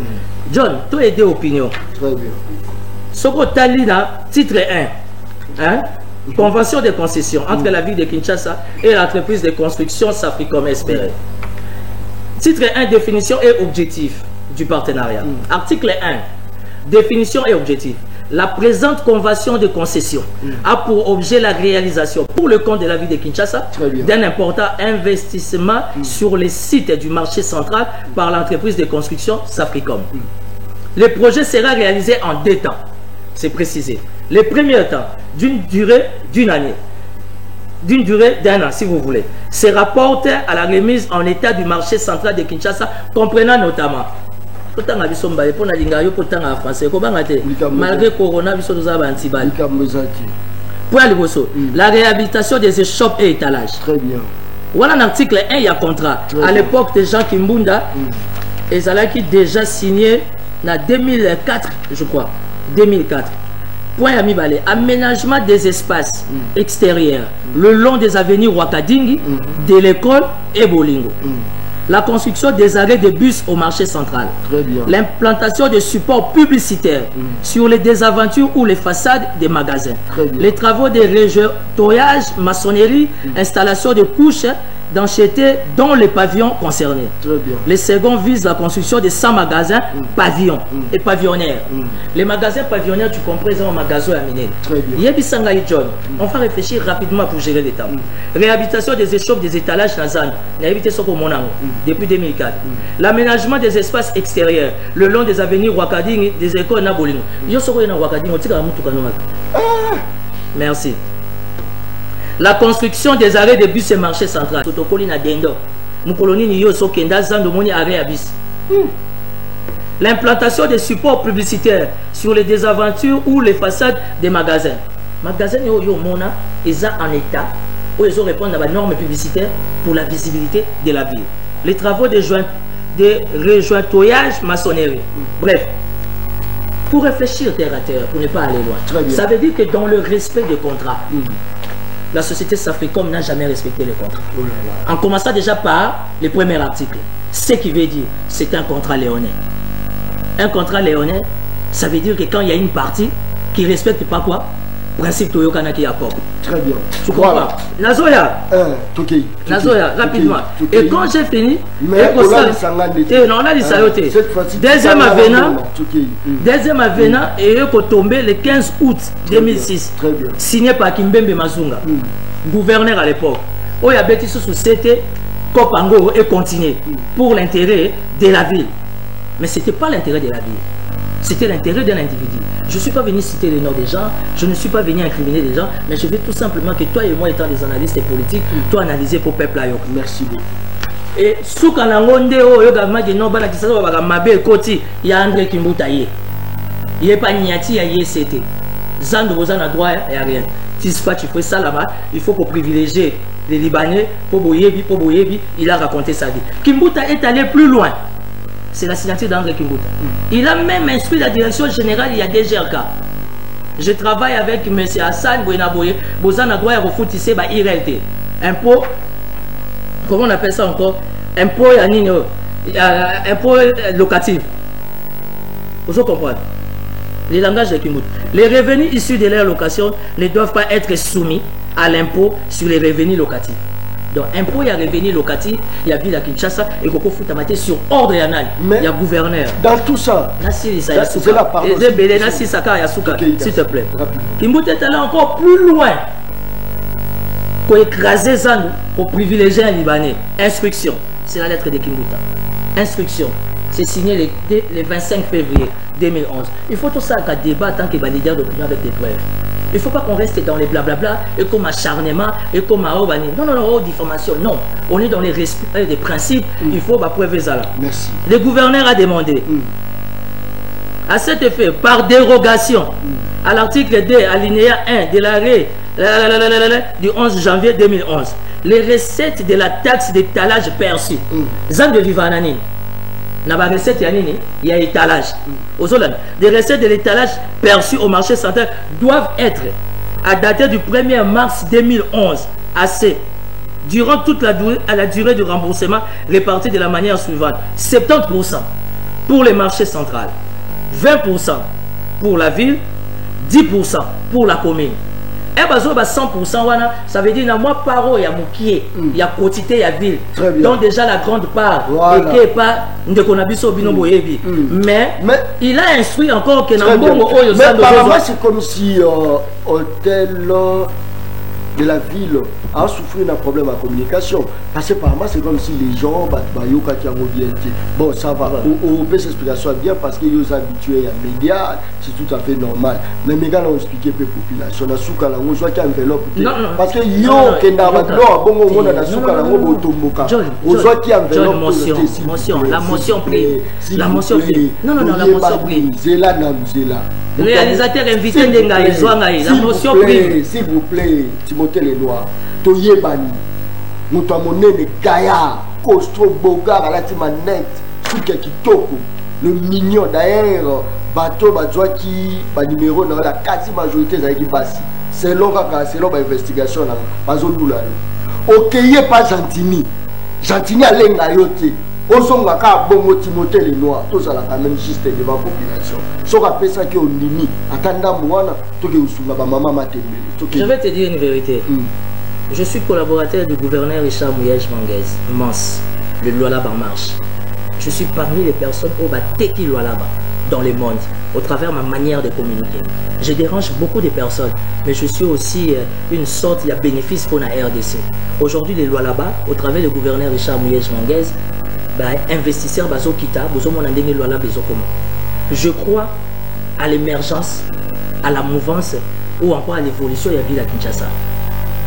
John, tu as des opinions. Très bien. Ce que tu as lu là, titre 1. Hein? Convention de concession entre la ville de Kinshasa et l'entreprise de construction Safricom espérée. Titre 1, définition et objectif du partenariat. Article 1, définition et objectif. La présente convention de concession a pour objet la réalisation pour le compte de la ville de Kinshasa d'un important investissement sur les sites du marché central par l'entreprise de construction Safricom. Le projet sera réalisé en 2 temps, c'est précisé. Le premier temps, d'une durée d'une année, d'une durée d'1 an si vous voulez, se rapporte à la remise en état du marché central de Kinshasa, comprenant notamment malgré Corona, la réhabilitation des échoppes et étalages. Très bien. Voilà un article 1, il y a contrat. À l'époque de Jean Kimbunda, et Zalaki déjà signé en 2004, je crois. 2004. Point à mi-balé. Aménagement des espaces extérieurs le long des avenues Wakadingi, de l'école et Bolingo. La construction des arrêts de bus au marché central. L'implantation de supports publicitaires sur les désaventures ou les façades des magasins. Les travaux de réjouissage, maçonnerie, installation de couches d'encheter dans les pavillons concernés. Les seconds visent la construction de 100 magasins pavillons et pavillonnaires. Les magasins pavillonnaires, tu comprends, ils ont un magasin à miner. On va réfléchir rapidement pour gérer les temps. Réhabilitation des échoppes des étalages Nazan, depuis 2004. L'aménagement des espaces extérieurs le long des avenues Wakading, des écoles Nabolino. Merci. La construction des arrêts de bus et marché central. L'implantation des supports publicitaires sur les désaventures ou les façades des magasins. Magasins ils sont en état où ils répondent à la norme publicitaire pour la visibilité de la ville. Les travaux de rejointoyage maçonnerie. Bref, pour réfléchir terre à terre, pour ne pas aller loin, ça veut dire que dans le respect des contrats, la société Safricom n'a jamais respecté les contrats. En commençant déjà par le premier article. Ce qui veut dire, c'est un contrat léonais. Un contrat léonais, ça veut dire que quand il y a une partie qui ne respecte pas quoi? Principe Toyokana qui accorde. Très bien. Tu comprends? Nazoya. Nazoya, rapidement. Et quand j'ai fini, deuxième avenant est tombé le 15 août 2006. Signé par Kimbembe Mazunga, gouverneur à l'époque. Où il y a bêtis sous c'était Kopango et continué pour l'intérêt de la ville. Mais ce n'était pas l'intérêt de la ville. C'était l'intérêt d'un individu. Je ne suis pas venu citer les noms des gens, je ne suis pas venu incriminer des gens, mais je veux tout simplement que toi et moi, étant des analystes politiques, toi analyser pour le peuple. Merci beaucoup. Et sous Kanangonde, il y a André Kimboutaye. Il n'y a pas Niati, il y a ICT. Zando Bozan a droit, il n'y a rien. Si tu fais ça là-bas, il faut qu'on privilégie les Libanais, pour Boyebi, il a raconté sa vie. Kimbouta est allé plus loin. C'est la signature d'André Kimbouta. Il a même instruit la direction générale, il y a des GRK. Je travaille avec M. Hassan Bouenaboye, Bozan a droit à refout ici, IRLT. Impôt, comment on appelle ça encore? Impôt locatif. Vous comprenez? Les langages de Kimbouta. Les revenus issus de leur location ne doivent pas être soumis à l'impôt sur les revenus locatifs. Donc, impôt, il y a revenu locatif, il y a ville à Kinshasa, et Koko Foutamate sur ordre yanal. Il y a gouverneur. Dans tout ça, c'est la parole. S'il te plaît. Kimbouta est allé encore plus loin pour écraser Zandou, pour privilégier un Libanais. Instruction. C'est la lettre de Kimbouta. Instruction. C'est signé le 25 février 2011. Il faut tout ça qu'à débat tant que leader d'opinion avec des preuves. Il ne faut pas qu'on reste dans les blablabla et comme acharnement et comme à non, diffamation. Non, on est dans les respects des principes. Il faut prouver ça là. Merci. Le gouverneur a demandé à cet effet, par dérogation, à l'article 2, alinéa 1 de l'arrêt du 11 janvier 2011, les recettes de la taxe d'étalage perçue. Zan de Vivanani. Il y a étalage. Les recettes de l'étalage perçues au marché central doivent être à dater du 1er mars 2011 assez durant toute la durée du remboursement répartie de la manière suivante: 70% pour les marchés centrales, 20% pour la ville, 10% pour la commune, Et bazo ba 100% wana, ça veut dire na moi paro ya mokie, ya quotité ya ville. Donc déjà la grande part et pas ndeko na biso bino boyebi. Mais il a instruit encore que na mbongo oyo ça doit. C'est comme si hôtel de la ville a souffert d'un problème de communication. Parce que par moi, c'est comme si les gens bon, ça va. On peut s'explication bien parce qu'ils sont habitués à médias, c'est tout à fait normal. Mais les gars ont expliqué pour la population. On a soukala, on voit qu'il y a enveloppe. Parce que yo, la motion privée. La motion privée. Non, la motion privée. Réalisateur invité Ndenga et Zouangaï, la motion privée. S'il vous plaît, Timothée Lenoir, Toyebani, Moutamone Kaya, Kostro Bogar, à la Timanette, Souke Kitoko, le mignon d'ailleurs, bateau, qui, numéro dans la quasi-majorité qui passe. C'est l'investigation, ok, pas Gentini. Gentini a l'engayoté. Ozonga ka bongo Timothée Lenoir, tous à la même juste devant la population. So rappelle ça que on nimi, atanda mwana, to ke usunga ba mama matembele. Je vais te dire une vérité. Je suis collaborateur du gouverneur Richard Mans, le Lualaba en marche. Je suis parmi les personnes au Bateki Lualaba dans le monde, au travers de ma manière de communiquer. Je dérange beaucoup de personnes, mais je suis aussi une sorte de bénéfice pour la RDC. Aujourd'hui, les Lualaba, au travers du gouverneur Richard Manguez, investisseurs bazo kita bozo mon ndenge lola bezo comment. Je crois à l'émergence, à la mouvance ou encore à l'évolution de la ville à Kinshasa.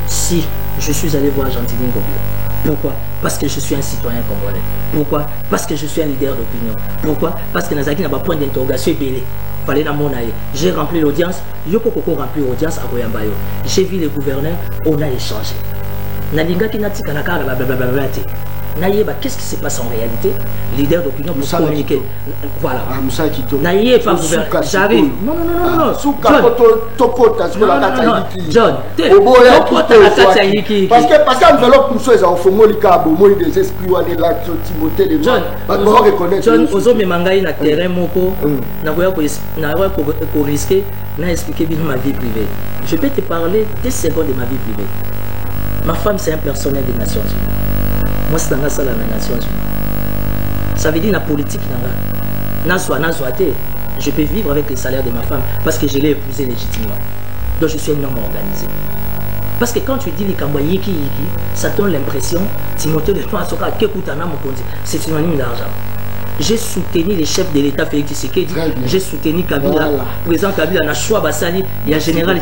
Si je suis allé voir Gentini Ngobila, pourquoi? Parce que je suis un citoyen congolais. Pourquoi? Parce que je suis un leader d'opinion. Pourquoi? Parce que Nazaki n'a pas point d'interrogation belé. Fallait dans mon aïe. J'ai rempli l'audience. Yoko Koko rempli l'audience à Koyambayo. J'ai vu les gouverneurs, on a échangé. Nalinga qui n'a pas blablabla. Qu'est-ce qui se passe en réalité? Leader d'opinion pour communiquer. Voilà. Naïe pas gouverneur. J'arrive. Non. John. Parce que enveloppe pour ça, on fait moi des esprits ou des lacs Timothée les gens. John, ozo me mangai na terrain moko. Na ko risquer, na expliquer bien ma vie privée. Je peux te parler 10 secondes de ma vie privée. Ma femme c'est un personnel des Nations Unies. Moi, c'est dans la salle des Nations Unies. Ça veut dire la politique. Je peux vivre avec les salaires de ma femme parce que je l'ai épousée légitimement. Donc, je suis un homme organisé. Parce que quand tu dis les Kamboyé qui, ça donne l'impression, Timothée Lenoir, c'est synonyme d'argent. J'ai soutenu les chefs de l'État Félix Tshisekedi. J'ai soutenu Kabila, président Kabila, na choix Bassali, il y a général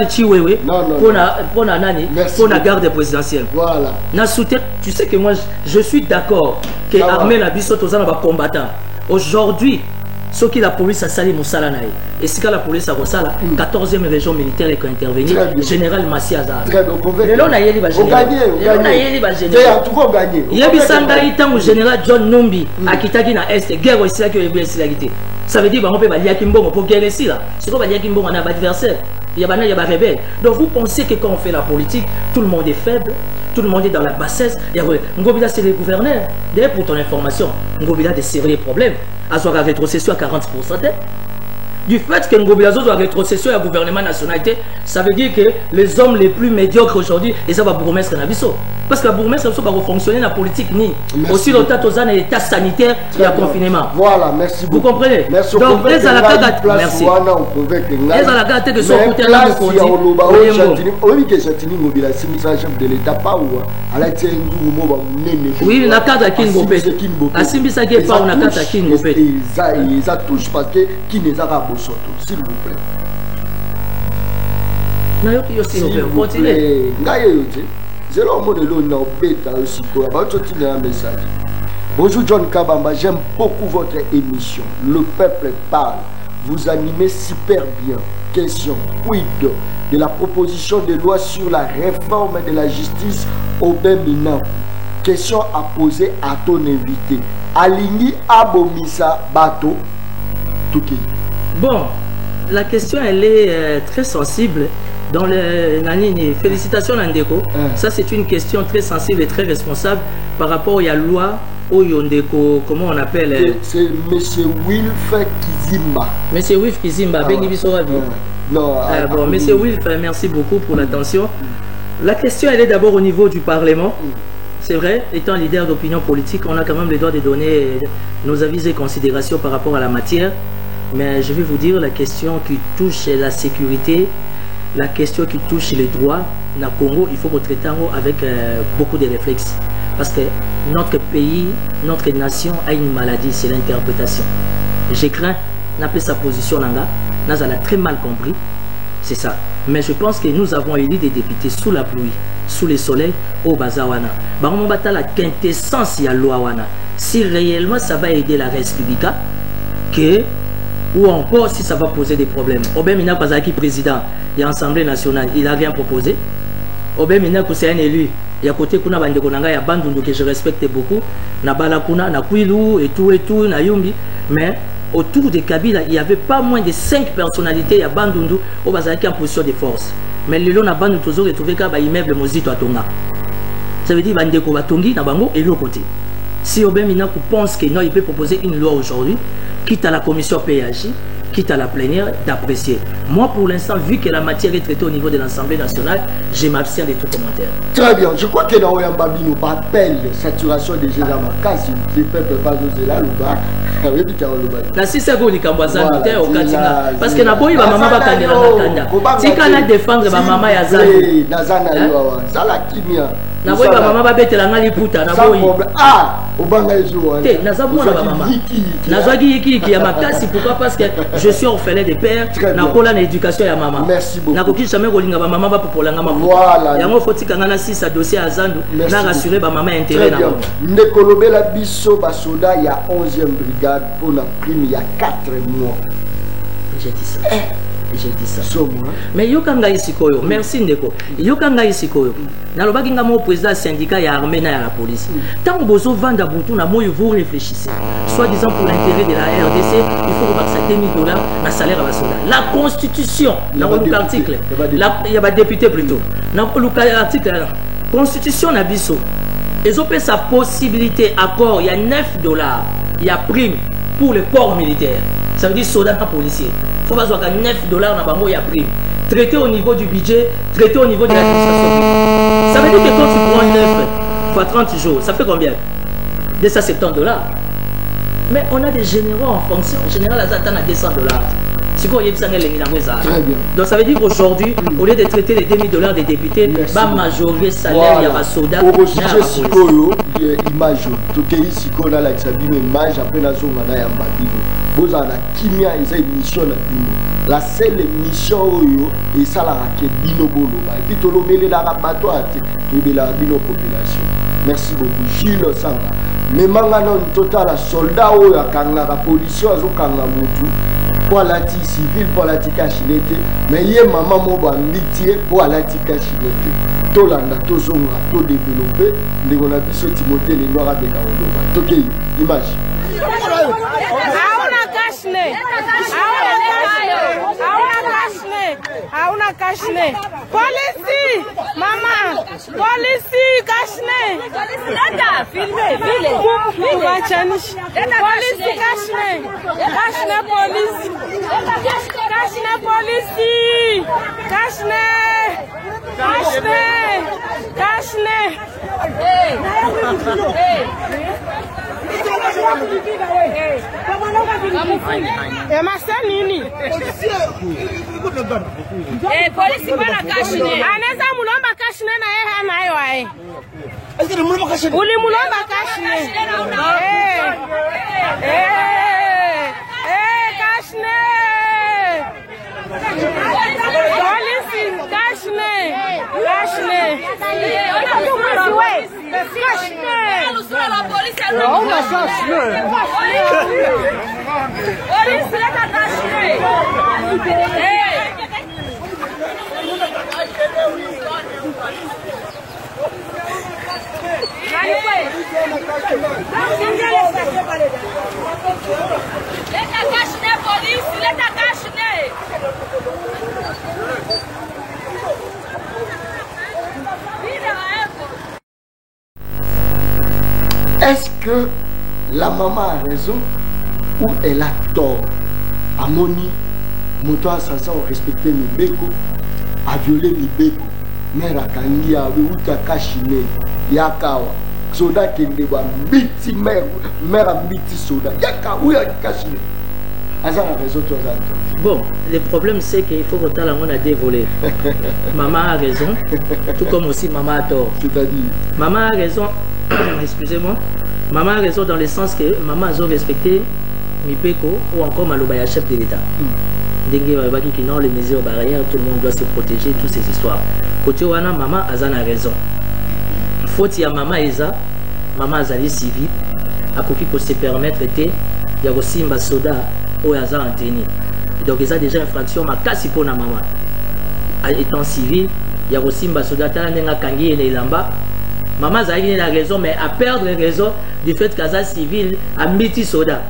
Chiwewe pour la garde présidentielle. Voilà. Tu sais que moi je suis d'accord que l'armée la biso tozana va combattant. Aujourd'hui, ce qui la police a sali Moussala naï. Et si la police a Moussala, 14e région militaire est intervenue, général Massi Azar. Mais là on a yéli ba général. Il y a bisanga itangu général John Numbi a kitaki na est guerre aussi là que les ça veut dire qu'on peut balier Kimbongo pour guerre ici là. C'est quoi balier Kimbongo on a adversaire. Il y a rebelle. Donc vous pensez que quand on fait la politique, tout le monde est faible, tout le monde est dans la bassesse. Ngobila c'est le gouverneur. D'ailleurs pour ton information, Ngobila a des sérieux problèmes. À soit rétrocession à 40%. Du fait que Ngobila doit rétrocession à gouvernement nationalité, ça veut dire que les hommes les plus médiocres aujourd'hui, et ça va bourgmestre Nabiso. Parce que la bourgmestre va fonctionner dans la politique ni. Aussi longtemps aux années l'état sanitaire et à confinement. Voilà, merci beaucoup. Vous comprenez? Merci. Donc les à la carte, merci. Les à la carte que son côté là nous oui, la carte à Kingope. À Simbisa qui est pas on carte à Kingope. Ça touche parce que qui n'est pas s'il vous plaît. Bonjour John Kabamba, j'aime beaucoup votre émission. Le peuple parle. Vous animez super bien. Question, quid de la proposition de loi sur la réforme de la justice au Bénin? Question à poser à ton invité. Alingi Abomisa Bato. Bon, la question elle est très sensible. Dans les félicitations Nandeko, ça c'est une question très sensible et très responsable par rapport à la loi Oyondeko, comment on appelle c'est M. Wilf Kizimba. M. Wilf Kizimba, Non. Bon, monsieur Wilf, merci beaucoup pour l'attention. La question, elle est d'abord au niveau du Parlement. C'est vrai, étant leader d'opinion politique, on a quand même le droit de donner nos avis et considérations par rapport à la matière. Mais je vais vous dire, la question qui touche la sécurité, la question qui touche les droits, dans le Congo, il faut qu'on traite avec beaucoup de réflexes. Parce que notre pays, notre nation a une maladie, c'est l'interprétation. J'ai craint d'appeler sa position là, nous avons très mal compris, c'est ça. Mais je pense que nous avons élu des députés sous la pluie, sous le soleil, au Bazawana. On va la quintessence de la loi. Si réellement ça va aider la République, ou encore si ça va poser des problèmes. Obé Mina Bazaki, président de l'Assemblée nationale, il n'a rien proposé. Obé Mina, c'est un élu. Il y a côté Kuna Bandekonanga, il y a Bandundu que je respecte beaucoup. Nabala Kuna, Nakwilu et tout, Nayumbi. Mais autour de Kabila, il n'y avait pas moins de 5 personnalités. Il y a Bandundu, au Bazaki en position de force. Mais le long, Bandundu, toujours retrouvé qu'un immeuble Mozito à Tonga. Ça veut dire Bandeko Batongi, Nabango et l'autre côté. Si Obé Mina pense que non, il peut proposer une loi aujourd'hui, quitte à la commission PAJ, quitte à la plénière, d'apprécier. Moi, pour l'instant, vu que la matière est traitée au niveau de l'Assemblée nationale, je m'abstiens de tout commentaire. Très bien. Je crois que dans Oyambabi, nous rappelle saturation des jeux d'Amakasi, les peuples pas osé là, la si c'est vous qui avez au Katinga. Parce que na boyi ba maman ba kandela na kanda. Si kana défendre ba maman ya Zanu. Nazana yo zala kimia. Na boyi ba maman ba betela nga liputa na boyi. Ah, obanga ezo. Te nazabu na ba maman. Nazwagi yiki ya makasi pourquoi parce que je suis orphelin de père na kola na éducation ya maman. Merci beaucoup. Na koki jamais kolinga ba maman ba popolanga ma. Voilà. Yango foti kanga na 6 dossier à Zandu na rassurer ba maman intérêt na. Ndekolobela biso ba soda ya 11e brigade pour la prime il y a 4 mois. J'ai dit ça. J'ai dit ça. Mais yokanga isikoyo, merci ndeko. Yokanga isikoyo. Nalobaki nga mo président syndicat ya armée na la police. Tant que bozo vanda butu na moyo vous réfléchissez. Soit disant pour l'intérêt de la RDC, il faut remettre ça $2000 na salaire à la soldat. La constitution, dans l'article, il y a pas député plutôt. Dans l'article constitution na biso. Ils ont fait sa possibilité accord, il y a $9, il y a prime pour le corps militaire. Ça veut dire soldat et policier. Il faut pas avoir $9 dans bango, il y a prime. Traité au niveau du budget, traité au niveau de l'administration. Ça veut dire que quand tu prends 9 fois 30 jours, ça fait combien? $270. Mais on a des généraux en fonction. En général, ils attendent à $200. Donc ça veut dire qu'aujourd'hui, au lieu de traiter les $2000 des députés, va majorer salaire, il y a un soldat. Image, tout est ici qu'on a image après la zone vous avez kimia et une mission la seule mission et ça la bino bolo et puis tout le monde la rabato à la bino population. Merci beaucoup Gilles Sanga. Mais mangano total soldat ou la kanga la police azo kanga mutu pour la civil pour la cachinete mais yé maman mo ba mitié pour la cachinete. Tolanda tozonga to développer ndeko na biso Timothée le noir avec Oloba. Toke image. Hauna kashne. Police, mama. Police kashne. Dada, filme, vile. Police kashne. Kashne police. Kashne police. Kashne. Kashne. Kashne. Hey. Hey. Polisi bana kashine. Anaweza mulomba kashine na yeye hana hiyo ae. Ulimulomba kashine. Kashine. Polisi kashine. Kashine. Est-ce que la maman a raison ou elle a tort? Amoni moto asasa respecter mibeko a violer mibeko mère akangi a uta kashine yakawa soda kende ba mbiti mère mbiti soda yaka uya kashine asa na réseau toi ça. Bon, le problème c'est qu'il faut que tu a dévolé. Maman a raison, tout comme aussi maman a tort. C'est-à-dire maman a raison, excusez-moi, maman a raison dans le sens que maman a respecté Mibeko ou encore Malobaya chef de l'État. Dengue qui non les mesures barrières, tout le monde doit se protéger, toutes ces histoires. Côté wana maman a raison. Faut y a maman Eza, maman Azali civil, à qui peut se permettre de il y a aussi un soda ou Aza antenne. Donc il y a déjà infraction ma casse pour na maman. Étant civil, il y a aussi un soda tala nenga kangi et lamba. Maman Azali a raison mais à perdre raison du fait qu'Aza civil a miti soda.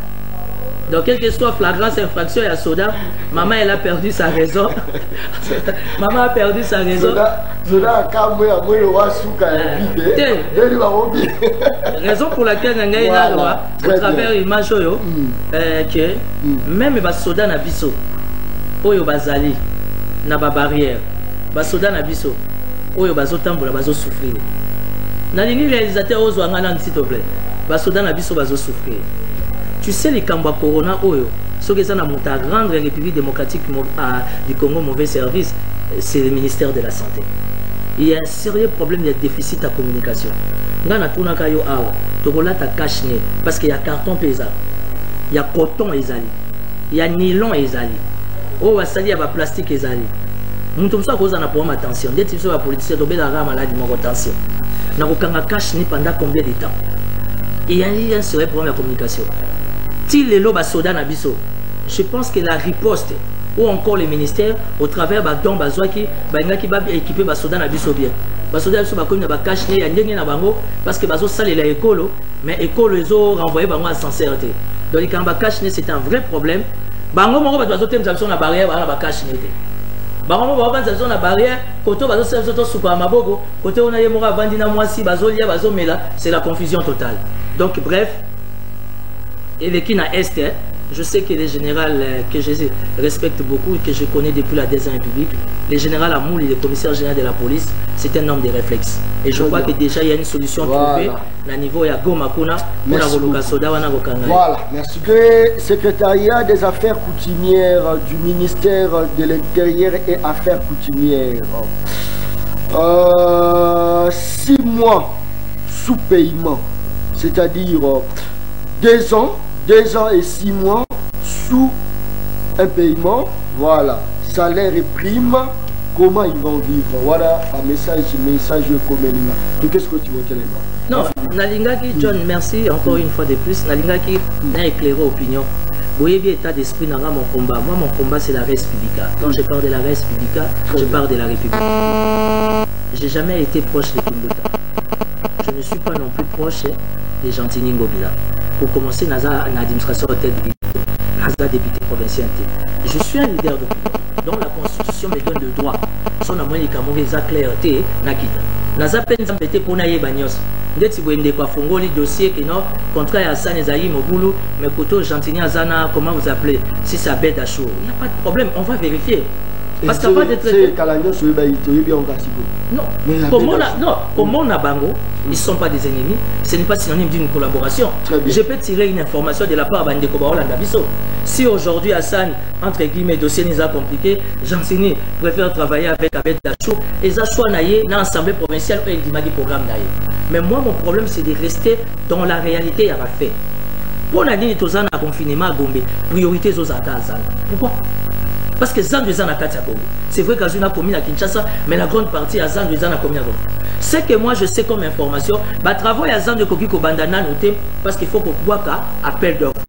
Donc, quelle que soit flagrance infraction à Soda, maman elle a perdu sa raison. Maman a perdu sa raison. Soda raison pour laquelle on a au travers l'image que même les soda na biso, oyo bazali na ba barrière, ba soda na biso, oyo bazotambola bazo souffrir. Na lingi réalisateur ozo ngana s'il te plaît, ba soda na biso bazo souffrir. Tu sais les Kamba Corona Oyo, ce que ça n'a monté à grande République démocratique du Congo mauvais service, c'est le ministère de la Santé. Il y a un sérieux problème de déficit de communication. Ngana tuna kayo awa, tokola ta cache-nez parce qu'il y a carton paysan, il y a coton ezali, il y a nylon ezali, oh wasali il y a plastique ezali. Nous sommes ça cause na problème attention. Dès que tu es politicien, tu as la maladie de attention. Na kokanga cache-nez pendant combien de temps? Il y a un sérieux problème de communication. Les loba soda na biso, je pense que la riposte ou encore les ministères au travers don bazwa qui va équiper ba soda na biso bien. Ba soda biso ba komi na ba cache ne ya ndenge na bango parce que bazo salela école mais école les ont renvoyé bango à sincérité. Donc quand ba cache ne c'est un vrai problème. Bango mongo ba bazo temza biso na barrière ba cache ne te. Bango mongo ba bazo na barrière koto bazo sel biso super maboko kote on a yemora vandi na mwasi bazo lia bazo mela, c'est la confusion totale. Donc bref, et les qui na Est, je sais que les généraux que je respecte beaucoup et que je connais depuis la deuxième République, le général Amoul et le commissaire général de la police, c'est un homme de réflexe. Et je crois que déjà il y a une solution trouvée au niveau de Goma Kuna pour la Soda. Voilà, merci. Le secrétariat des affaires coutumières du ministère de l'Intérieur et Affaires coutumières. 6 mois sous paiement, c'est-à-dire 2 ans et 6 mois sous un paiement, voilà, salaire et prime, comment ils vont vivre, voilà, un message comme ça. Qu'est-ce que tu veux te dire? Non, Nalingaki, John, merci encore une fois de plus. Nalingaki n'a éclairé opinion. Vous voyez bien état d'esprit dans mon combat. Moi, mon combat, c'est la res publica. Quand je parle de la res publica, je parle de la République. J'ai jamais été proche de Kimbouta. Je ne suis pas non plus proche de Gentini Ngobila. Pour commencer, Naza une administration de tête de Naza député provincial. Je suis un leader d'opinion dont la constitution me donne le droit. Son amour est comme les clarté Nakita. Naza peine s'embêter pour naïe bagnos. Dès que vous avez des dossiers qui non contrat à San Ezaï Moboulou, mais plutôt Gentini Azana, comment vous appelez? Si ça bête à chaud, il n'y a pas de problème, on va vérifier. Parce qu'il n'y a pas de traité. Non, comme on a Bango, ils ne sont pas des ennemis, ce n'est pas synonyme d'une collaboration. Je peux tirer une information de la part de Kobaola Bisso. Si aujourd'hui Hassan, entre guillemets, dossier n'est pas compliqué, Gentini préfère travailler avec Abed Dachou et Zachou Naye dans l'Assemblée provinciale ou il programme Naye. Mais moi, mon problème, c'est de rester dans la réalité à fait. Pour la ligne de à confinement à Gombe, priorité aux Zata. Pourquoi? Parce que Zan de Zan a Congo. C'est vrai qu'Azun a commis à Kinshasa, mais la grande partie à Zan de Zan a commis à Gombe. Ce que moi je sais comme information, bah travail à Zan de Kokiko Bandana noté parce qu'il faut qu'on voit qu'à appel d'offres.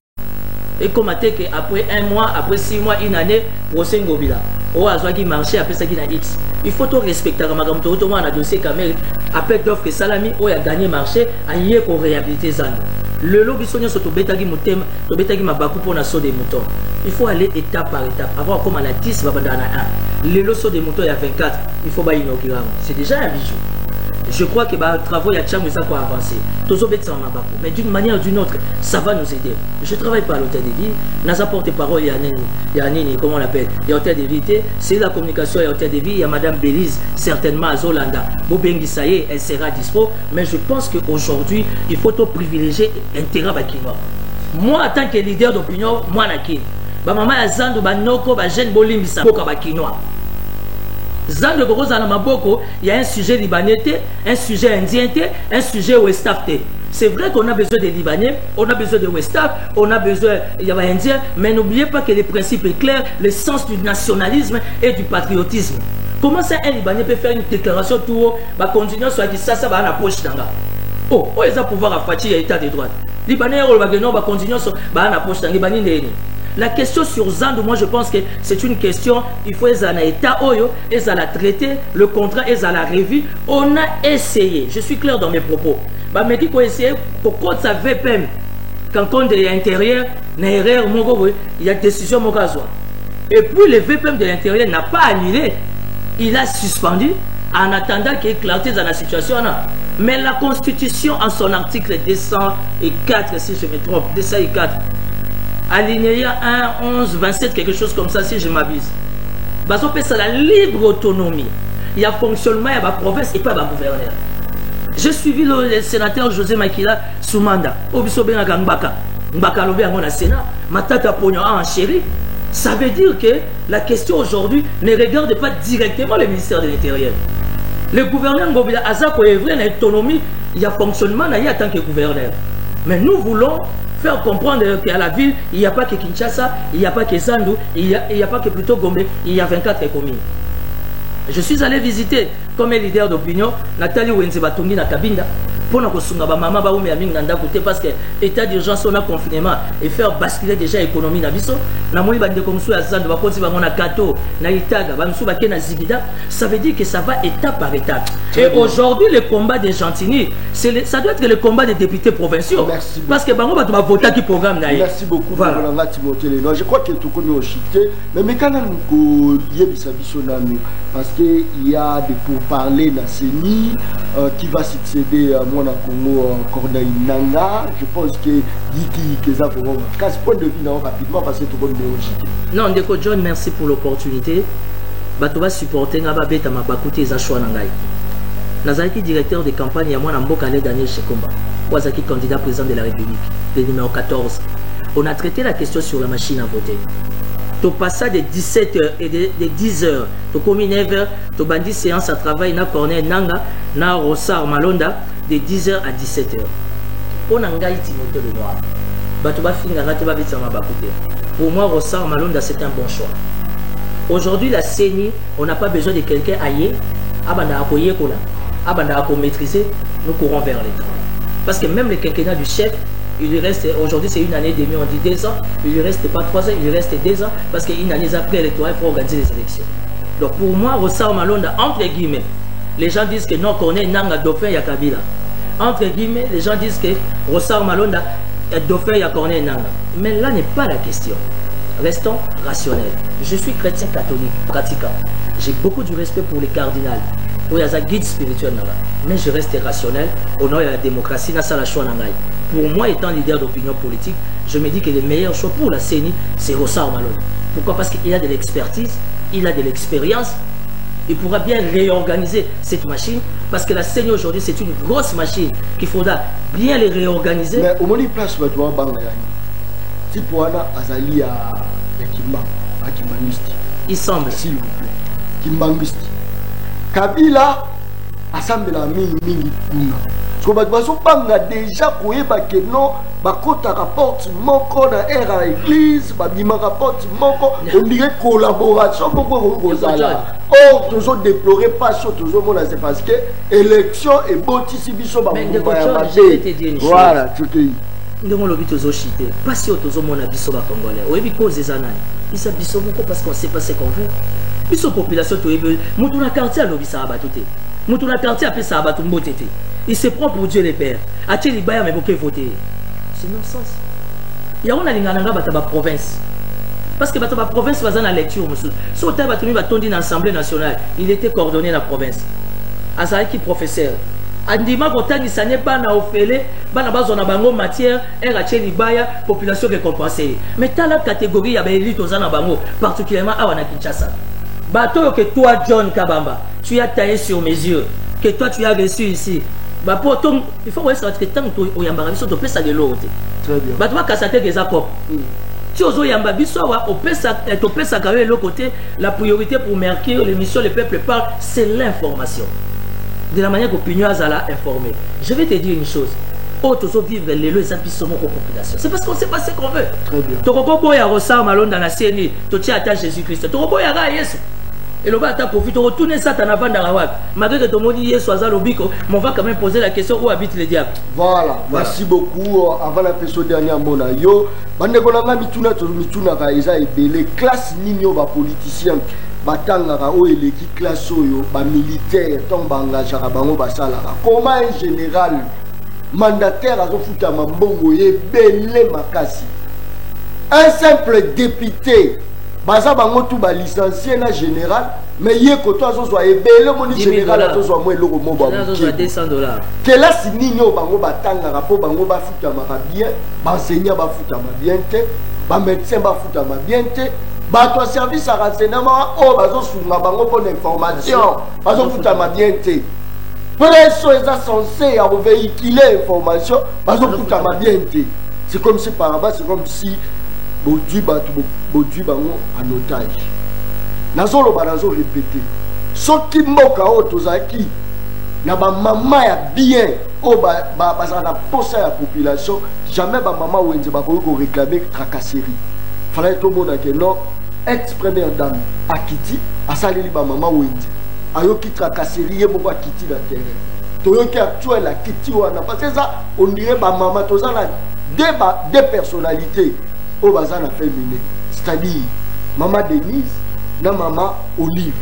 Et comme à après 1 mois, après 6 mois, 1 année, procès Ngobila. Ou à Zouagi marché, après ça qui n'a X. Il faut tout respecter. Madame Toto, on a dossier Kamel, appel d'offres que Salami, ou a gagné marché, à y qu'on réhabiliter Zan. Le lobby sonio sur Tobetagi Moutem, Tobetagi Mabakou pour nasso des moutons. Il faut aller étape par étape. Avant, comme on a 10, on a 1. Le lot des moutons, il y a 24. Il faut pas inaugurer. C'est déjà un bijou. Je crois que les travaux, il y a déjà quoi avancer. Mais d'une manière ou d'une autre, ça va nous aider. Je ne travaille pas à l'hôtel de ville. Nous apporté parole, il y a Nini, comment on l'appelle, il y a l'hôtel de ville. C'est la communication, il y a l'hôtel de ville. Il y a Madame Belize, certainement à Zolanda. Bobengi, ça y est, elle sera dispo. Mais je pense qu'aujourd'hui, il faut privilégier l'intérêt bakinois. Moi, en tant que leader d'opinion, moi, Nakin. Maman ya Zando, Banoko, Jeune Bolimbisa, Boka bakinois. Zando Gorozana Maboko, il y a un sujet libanais, un sujet indien, un sujet ouestaf. C'est vrai qu'on a besoin des Libanais, on a besoin de ouestaf, on a besoin des Indiens, mais n'oubliez pas que le principe est clair, le sens du nationalisme et du patriotisme. Comment ça un Libanais peut faire une déclaration tout haut, va continuer sur ça va à la poche d'anga. Oh, ils ont pouvoir à Fatih et l'état de droit. Libanais, va continuer sur la poche d'anga. La question sur Zando, moi je pense que c'est une question, il faut les état oyo, ils la traiter, le contrat, ils la revue. On a essayé, je suis clair dans mes propos. Bah, me dit qu'on a essayé pour qu'on ça VPM. Quand on est à l'intérieur, il y a décision mokazoa. Et puis le VPM de l'intérieur n'a pas annulé, il a suspendu en attendant qu'il y ait clarté dans la situation. Mais la Constitution, en son article 204, si je me trompe, 204, alinéa 1, 11, 27, quelque chose comme ça, si je m'abuse. Bazo peut ça la libre autonomie. Il y a fonctionnement, il y a la province et pas le gouverneur. J'ai suivi le sénateur José Makila Soumanda. Obisobe na Gambaka. Mbaka lobe en Sénat. Matata Pognon en chéri. Ça veut dire que la question aujourd'hui ne regarde pas directement le ministère de l'Intérieur. Le gouverneur Ngobila Azako est vrai, l'autonomie, il y a fonctionnement en tant que gouverneur. Mais nous voulons faire comprendre qu'à la ville, il n'y a pas que Kinshasa, il n'y a pas que Zando, il n'y a pas que plutôt Gombe, il y a 24 communes. Je suis allé visiter comme leader d'opinion Nathalie Wenzebatongi na Kabinda pour nous konsunga ba mama ba umi ya mingi nanda côté parce que état d'urgence on a confinement et faire basculer déjà l'économie na biso na moni bande comme sou ya Zando ba konzi bango na Kato na Itaga ba msu ba ke na Zigida, ça veut dire que ça va étape par étape. Et aujourd'hui le combat des Gentilly, ça doit être le combat des députés provinciaux. Merci parce que bango ba to ba voter qui programme na. Merci beaucoup voilà. Timothée. Je crois que tout connaît au chité mais quand nous yebisa biso nanu parce qu'il y a des pourparlers dans CENI qui va succéder à mon Congo Corneille Nanga. Je pense que Yiki Keza pour casse point de vue rapidement parce que tout le monde est non, Ndeko John, merci pour l'opportunité. Tu vas supporter Nababeta Mabakuti et Zachouan Nangai. Nazaki, directeur de campagne à moi Namboka Daniel Shekomba. Wazaki, candidat président de la République, le numéro 14. On a traité la question sur la machine à voter. Tu passes de 17h et de 10h, tu commis 9h, tu bandis séance à travail na Corneille Nanga, na Rossard Malonda, de 10h à 17h. Pour Nangaï Timothée le Noir, pour moi, Rossard Malonda, c'est un bon choix. Aujourd'hui, la CENI, on n'a pas besoin de quelqu'un ailleurs, à maîtriser, nous courons vers l'État. Parce que même le quinquennat du chef, il lui reste, aujourd'hui c'est une année et demie, on dit 2 ans, il lui reste pas 3 ans, il lui reste 2 ans, parce qu'une année après l'électorat, il faut organiser les élections. Donc pour moi, Rossard Malonda, entre guillemets, les gens disent que non, Corneille Nanga, Dauphin, il y a Kabila. Entre guillemets, les gens disent que Rossard Malonda, Dauphin, il y a Corneille Nanga. Mais là n'est pas la question. Restons rationnels. Je suis chrétien catholique, pratiquant. J'ai beaucoup de respect pour les cardinals. Il y a un guide spirituel. Mais je reste rationnel. Au nom de la démocratie, pour moi, étant leader d'opinion politique, je me dis que le meilleur choix pour la CENI, c'est Rossard Malonda. Pourquoi? Parce qu'il a de l'expertise, il a de l'expérience. Il pourra bien réorganiser cette machine parce que la CENI aujourd'hui c'est une grosse machine qu'il faudra bien les réorganiser. Mais au moins il place tu vois bang si pour ana azali à Kimbanguisti. Il semble s'il vous plaît. Kimbanguisti. Kabila assemble la mingi kuna. Parce que déjà koyeba que non bakota rapporte moko na era église babima rapporte moko on dirait collaboration beaucoup kozala. Or toujours déplorer pas chaud toujours mon c'est parce que élection et botisi biso ba voilà tout est ndongo lobi tozo chité pas si tozo mona biso ba congolais oyebi cause ezana isa biso moko parce qu'on sait pas ce qu'on veut biso population toyebi mutu na quartier lobi ça ba touté mutu na quartier après ça ba tout mbotete. Il se prend pour Dieu le Père. A-t-il dit mais pourquoi voter? C'est non-sens. Il y a une province. Parce que la province va dans la lecture. Si on a une assemblée nationale, il était coordonné la province. Azaki professeur, andima kotangisa ne bana ofele bana bazona bango matière erache libaya population récompensée mais dans la catégorie ya élite ozana bango particulièrement awa na Kinshasa bato que toi John Kabamba tu as taillé sur mesure que toi tu as reçu ici bah pour ton il faut voir ça que tant que oyamba biso to pesa de l'autre très bien bato bakasate que ça pop si ozo yamba biso wa opesa to pesa ka le côté la priorité pour Mercure l'émission le peuple parle c'est l'information de la manière qu'opinion azala informé. Je vais te dire une chose. Autres vivre les lois et population. C'est parce qu'on sait pas ce qu'on veut. Très bien. Toko boya rosa malon dans la CNI, to tia à Jésus-Christ. Toko boya ga Yesu. Et le bata profite retourner ça dans avant d'Arawak. Malgré que ton mot dit Yesu azalo biko, mais on va quand même poser la question où habite le diable. Voilà. Merci beaucoup. Avant la question dernière mona yo, bande kolanga mituna ka eza ebele classe nini ba politicien. Batangaka o eleki classe oyo ba militaire tant bangajaka bango basalaka comment un général mandataire azofuta mambongo ebele makasi un simple député baza bango tout ba licencié na général mais ye koto azozwa ebele moni général azozwa mo eloko mo ba $200 kelasi nini o bango batangaka po bango bafuta maka bien ba enseignant bafuta ma bien te ba médecin bafuta ma bien te bato service à renseignement oh bazo sunga bango pour l'information bazo futama bien te presso est censé à véhiculer information bazo futama bien te c'est comme si par là c'est comme si bodui bango en otage nazolo banazo répéter soki mboka o tozaki na ba mama ya bien o ba na posa ya population jamais ba mama wenze ba ko réclamer tracasserie. Fallait tout le monde que non, ex-première dame à Kiti, à Salili ba maman Wendy. Ayo qui tracasserie et beaucoup à Kiti dans le terrain. Toyo qui actuel à Kiti ou na parce que ça on dirait ba maman tous ça deux personnalités au bazar féminin. C'est-à-dire maman Denise, na maman Olive.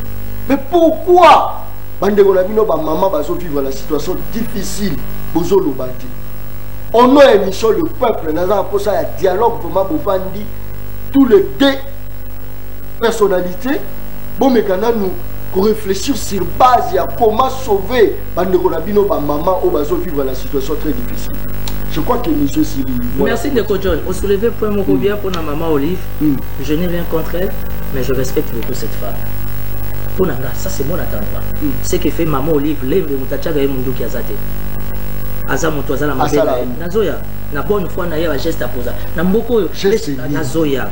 Mais pourquoi bande konabino ba maman bazo vivre la situation difficile bozo lobati. On a émission le peuple dans un poste à dialogue vraiment bofandi tous les deux personnalités bon mais quand nous réfléchir sur base à comment sauver bande konabino ba maman au bazo vivre la situation très difficile. Je crois que monsieur Sylvie. Merci Ndeko John. Au soulevé point moko bien pour la maman Olive. Je n'ai rien contre elle, mais je respecte beaucoup cette femme. Pour Nanga, ça c'est mon attendement. Ce que fait maman Olive, l'embe mutachaga et mundu qui azate. Aza moto azala mabela. Nazoya, na bonne foi na ya geste à poser. Na mboko nazoya.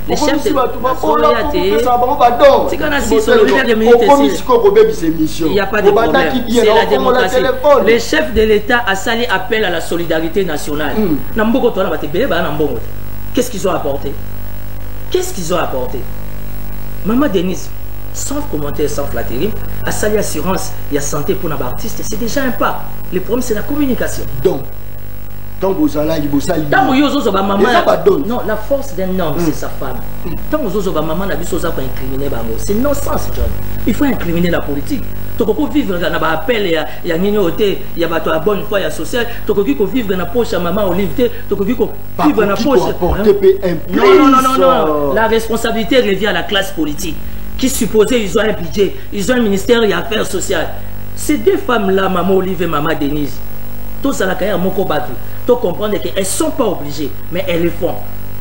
Les chefs de il n'y a pas de problème. C'est la démocratie. Les chefs de l'État a sali appel à la solidarité nationale. Qu'est-ce qu'ils ont apporté? Qu'est-ce qu'ils ont apporté? Maman Denise, sans commentaire, sans flatterie, a sali assurance, il y a santé pour nos artistes, c'est déjà un pas. Le problème, c'est la communication. Donc, tant que vous allez non, la force d'un homme, c'est sa femme. Tant que vous allez maman, incriminer, c'est non-sens, John. Il faut incriminer la politique. Tu peux vivre dans un appel, il y a une unité, il y a une bonne foi, il y a social. Tu peux vivre dans la poche à maman Olive, tu peux vivre dans la poche. Non. La responsabilité revient à la classe politique qui supposait ils ont un budget, ils ont un ministère des Affaires sociales. Ces deux femmes-là, maman Olive et maman Denise, tous à la carrière Moko Batu, tu comprends qu'elles ne sont pas obligées, mais elles le font.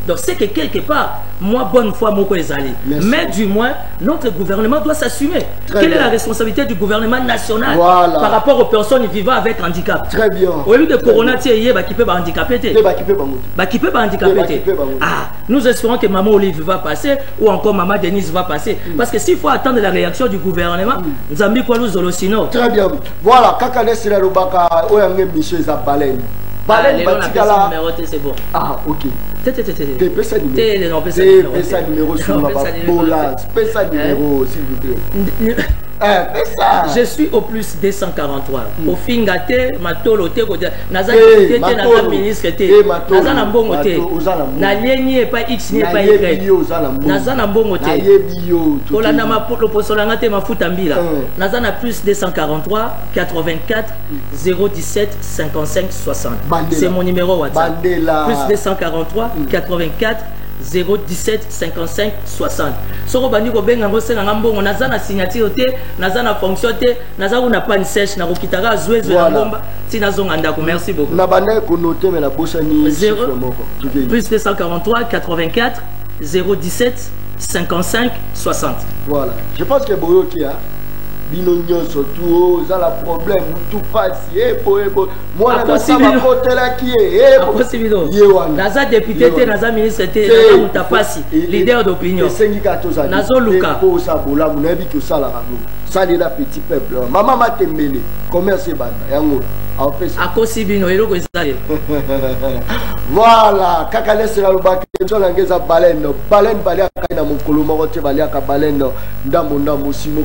Donc c'est que quelque part, moi, bonne foi, Moko est allé. Mais du moins, notre gouvernement doit s'assumer. Quelle est la responsabilité du gouvernement national par rapport aux personnes vivant avec handicap? Très bien. Au lieu de Corona, qui peut handicapé. Ah, nous espérons que Maman Olive va passer ou encore Maman Denise va passer. Parce que s'il faut attendre la réaction du gouvernement, nous avons mis quoi nous Zolosino. Très bien. Voilà, Kakane Sira Lubaka, Oyangé Michel Zabalène. C'est bon. Ah, ok. Numéro sur la bola. Numéro, s'il vous plaît. Je suis au plus 243. Au fin gâté, ma tolo te côté. Naza ministre te. Naza na mbongo te. Na lieni pas X ni pas Y. Naza na mbongo te. Kola na ma posola ngate mafuta mbila. Naza na plus 243 84 017 55 60. C'est mon numéro WhatsApp. Plus 243 84 017 55 60. Soko bandi ko benga ngo senga ngambongo naza na signature te, naza na fonction te, naza ko na pan sèche na ko kitaka zwezwe na bomba. Tina zonga ndako. Merci beaucoup. Na banda ko noter mais na bosani plus 243 84 017 55 60. Voilà. Je pense que Boyo qui a Binonyo surtout, ça la problème, tout passe, moi, la côté là qui est, possible. Naza député, naza ministre, naza passi, leader d'opinion. Nazo Luka. Pour ça, bola, mon avis que ça la ramène. Ça les la petit peuple. Maman m'a témélé. Commerce banda. Yango. Voilà, kakale sera le bac de l'angeza baleine, baleine balea kaina mon kolomorote balea ka baleine, ndamo simo